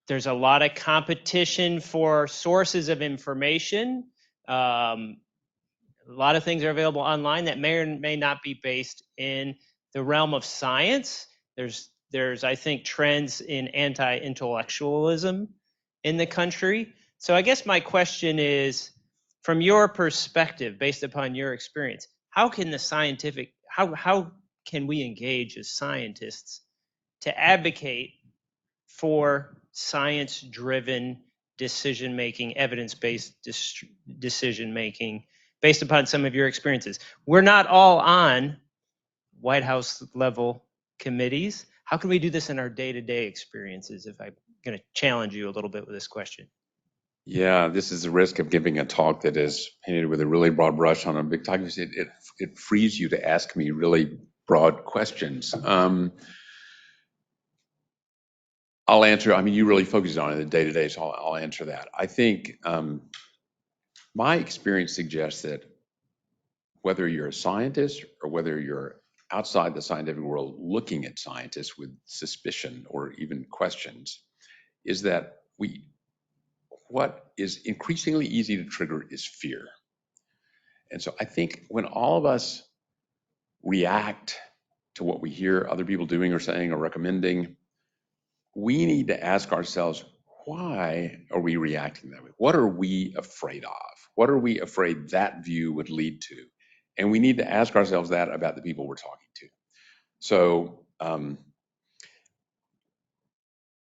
Speaker 3: there's a lot of competition for sources of information. A lot of things are available online that may or may not be based in the realm of science. There's I think trends in anti-intellectualism in the country. So I guess my question is, from your perspective, based upon your experience, how can we engage as scientists to advocate for science-driven decision-making, evidence-based decision-making based upon some of your experiences? We're not all on White House level committees. How can we do this in our day-to-day experiences? If I'm going to challenge you a little bit with this question.
Speaker 2: Yeah, this is the risk of giving a talk that is painted with a really broad brush on a big topic. It frees you to ask me really broad questions. I'll answer. I mean, you really focused on it in the day-to-day, so I'll answer that. I think my experience suggests that whether you're a scientist or whether you're outside the scientific world looking at scientists with suspicion or even questions, is that what is increasingly easy to trigger is fear. And so I think when all of us react to what we hear other people doing or saying or recommending, we need to ask ourselves, why are we reacting that way? What are we afraid of? What are we afraid that view would lead to? And we need to ask ourselves that about the people we're talking to. So,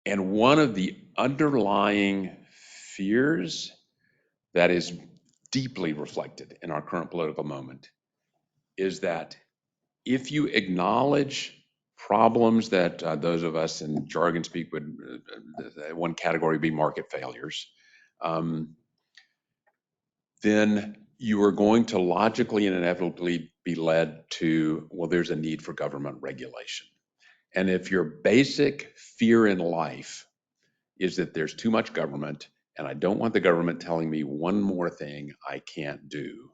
Speaker 2: and one of the underlying fears that is deeply reflected in our current political moment is that if you acknowledge problems that those of us in jargon speak would, one category be market failures, then you are going to logically and inevitably be led to, well, there's a need for government regulation. And if your basic fear in life is that there's too much government and I don't want the government telling me one more thing I can't do,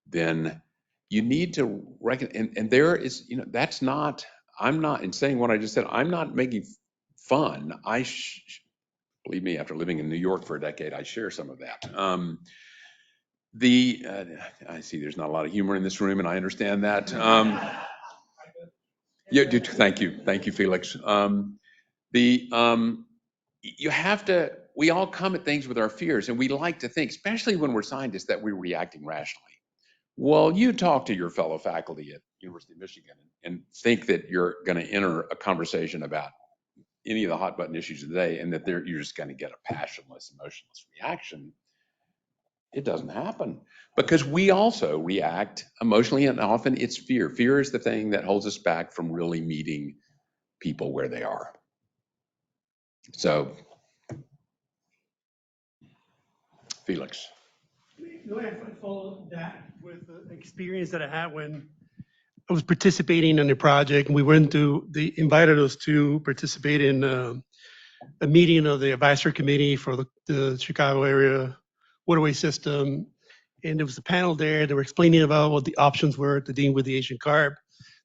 Speaker 2: then you need to reckon, and there is, that's not, I'm not, in saying what I just said, I'm not making fun. Believe me, after living in New York for a decade, I share some of that. I see there's not a lot of humor in this room, and I understand that. Yeah, thank you, Felix. You have to, we all come at things with our fears, and we like to think, especially when we're scientists, that we're reacting rationally. Well, you talk to your fellow faculty at University of Michigan and think that you're going to enter a conversation about any of the hot button issues of the day and that you're just going to get a passionless, emotionless reaction. It doesn't happen because we also react emotionally, and often it's fear. Fear is the thing that holds us back from really meeting people where they are. So Felix.
Speaker 4: No, I follow that with the experience that I had when I was participating in the project. We they invited us to participate in a meeting of the advisory committee for the Chicago area waterway system. And there was a panel there. They were explaining about what the options were to deal with the Asian carp.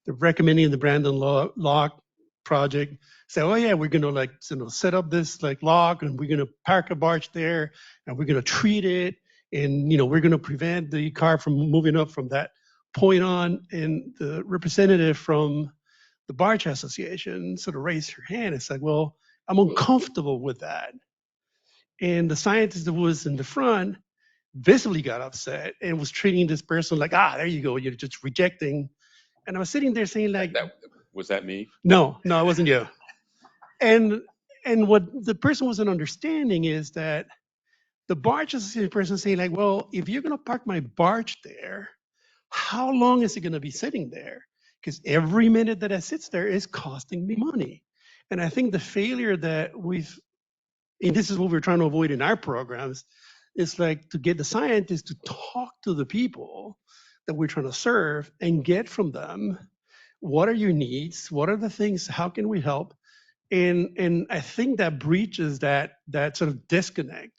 Speaker 4: They're recommending the Brandon Lock project. Say, oh yeah, we're gonna set up this lock, and we're gonna park a barge there, and we're gonna treat it, and we're gonna prevent the carp from moving up from that point on. And the representative from the barge association sort of raised her hand. It's like, well, I'm uncomfortable with that. And the scientist that was in the front visibly got upset and was treating this person like, there you go, you're just rejecting. And I was sitting there saying like,
Speaker 2: Was that me?
Speaker 4: no, it wasn't you. And what the person wasn't understanding is that the barge association person saying like, well, if you're gonna park my barge there, how long is it gonna be sitting there? Because every minute that it sits there is costing me money. And I think the failure that and this is what we're trying to avoid in our programs, is like to get the scientists to talk to the people that we're trying to serve and get from them, what are your needs? What are the things? How can we help? And I think that breaches that sort of disconnect,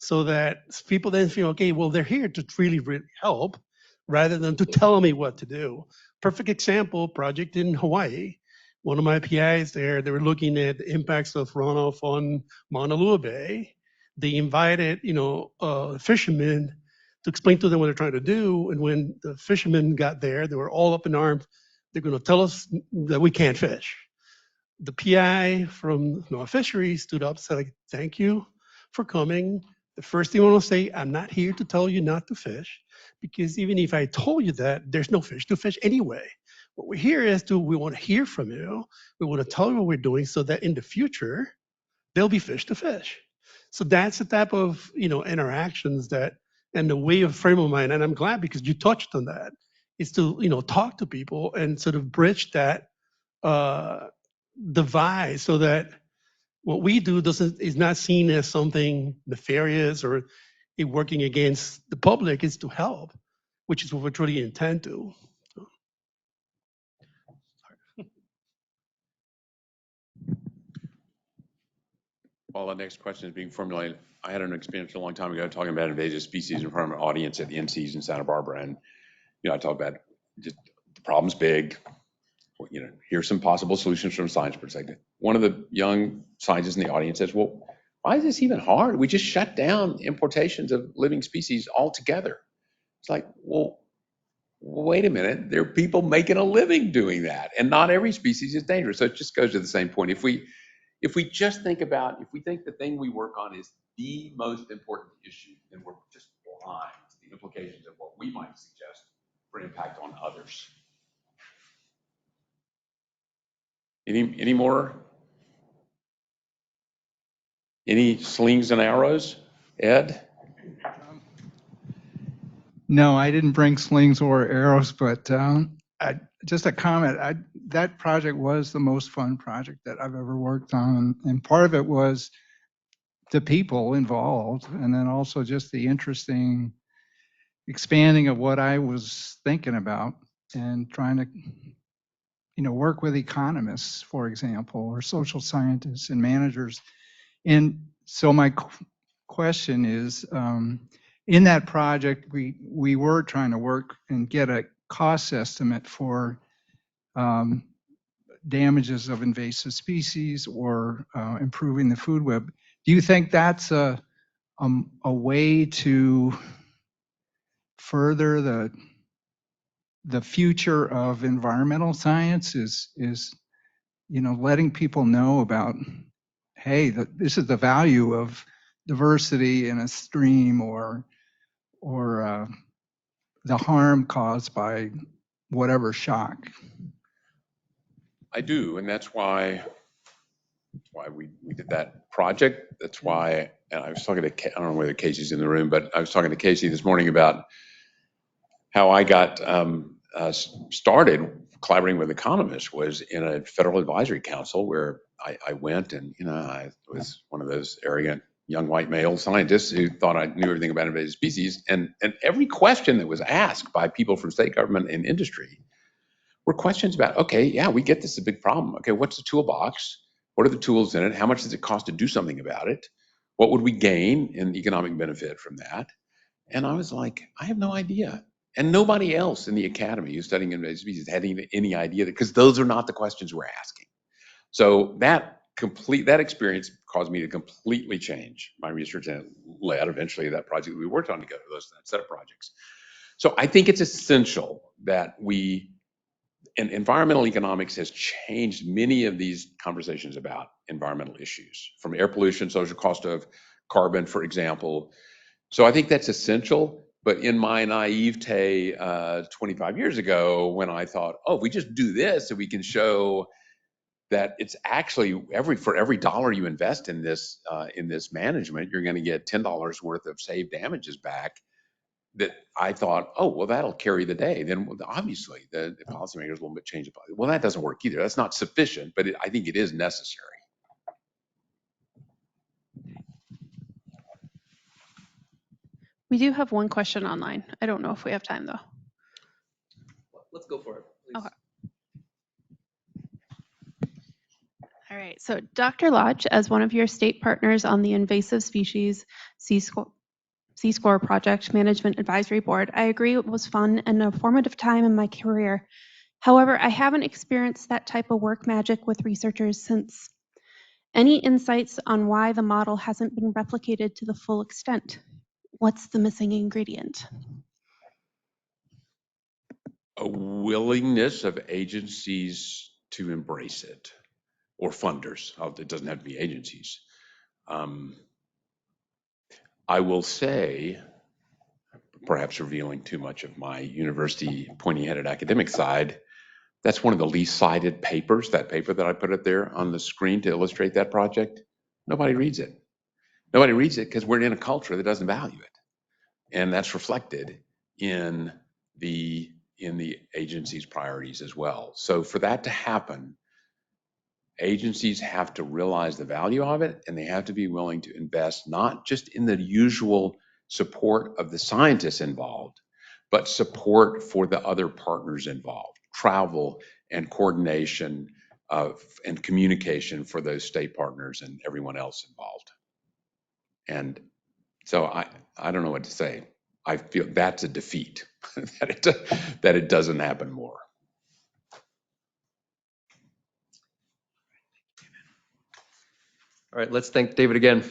Speaker 4: so that people then feel, okay, well, they're here to really, really help rather than to tell me what to do. Perfect example, project in Hawaii. One of my PIs there, they were looking at the impacts of runoff on Mauna Lua Bay. They invited, fishermen to explain to them what they're trying to do. And when the fishermen got there, they were all up in arms. They're going to tell us that we can't fish. The PI from NOAA Fisheries stood up, said, like, thank you for coming. The first thing I want to say, I'm not here to tell you not to fish, because even if I told you that, there's no fish to fish anyway. What we're here is we want to hear from you. We want to tell you what we're doing so that in the future, there'll be fish to fish. So that's the type of, interactions and the way of frame of mind. And I'm glad because you touched on that, is to, talk to people and sort of bridge that uh, divide so that what we do is not seen as something nefarious or it working against the public. Is to help, which is what we're truly intend to.
Speaker 2: While the next question is being formulated, I had an experience a long time ago talking about invasive species in front of an audience at the NCs in Santa Barbara. And, I talked about just the problem's big. Here's some possible solutions from a science perspective. One of the young scientists in the audience says, well, why is this even hard? We just shut down importations of living species altogether. It's like, well, wait a minute. There are people making a living doing that, and not every species is dangerous. So it just goes to the same point. If we if we think the thing we work on is the most important issue, then we're just blind to the implications of what we might suggest for impact on others. Any more? Any slings and arrows? Ed?
Speaker 5: No, I didn't bring slings or arrows, but just a comment. That project was the most fun project that I've ever worked on. And part of it was the people involved, and then also just the interesting expanding of what I was thinking about and trying to, work with economists, for example, or social scientists and managers. And so my question is, in that project, we were trying to work and get a cost estimate for damages of invasive species or improving the food web. Do you think that's a way to further the future of environmental science? Is letting people know about, hey, this is the value of diversity in a stream, or the harm caused by whatever shock.
Speaker 2: I do, and that's why we did that project. That's why, and I was talking to, I don't know whether Casey's in the room, but I was talking to Casey this morning about how I got started collaborating with economists was in a federal advisory council where I went, and I was one of those arrogant young white male scientist who thought I knew everything about invasive species. And every question that was asked by people from state government and industry were questions about, okay, yeah, we get this is a big problem. Okay, what's the toolbox? What are the tools in it? How much does it cost to do something about it? What would we gain in economic benefit from that? And I was like, I have no idea. And nobody else in the academy who's studying invasive species had any idea, because those are not the questions we're asking. So that experience caused me to completely change my research, and it led eventually that project we worked on together, that set of projects. So I think it's essential that and environmental economics has changed many of these conversations about environmental issues, from air pollution, social cost of carbon, for example. So I think that's essential. But in my naivete 25 years ago, when I thought, oh, if we just do this, and we can show that it's actually for every dollar you invest in this management, you're going to get $10 worth of saved damages back. That I thought, oh, well, that'll carry the day. Then obviously the policymakers will change the policy. Well, that doesn't work either. That's not sufficient, but I think it is necessary.
Speaker 6: We do have one question online. I don't know if we have time though.
Speaker 1: Let's go for it, please.
Speaker 6: Okay. All right. So Dr. Lodge, as one of your state partners on the Invasive Species C-Score Project Management Advisory Board, I agree it was fun and a formative time in my career. However, I haven't experienced that type of work magic with researchers since. Any insights on why the model hasn't been replicated to the full extent? What's the missing ingredient?
Speaker 2: A willingness of agencies to embrace it, or funders. It doesn't have to be agencies. I will say, perhaps revealing too much of my university pointy-headed academic side, that's one of the least cited papers, that paper that I put up there on the screen to illustrate that project. Nobody reads it. Nobody reads it because we're in a culture that doesn't value it. And that's reflected in the agency's priorities as well. So for that to happen, agencies have to realize the value of it, and they have to be willing to invest not just in the usual support of the scientists involved, but support for the other partners involved, travel and coordination and communication for those state partners and everyone else involved. And so I don't know what to say. I feel that's a defeat, that it doesn't happen more.
Speaker 1: All right, let's thank David again.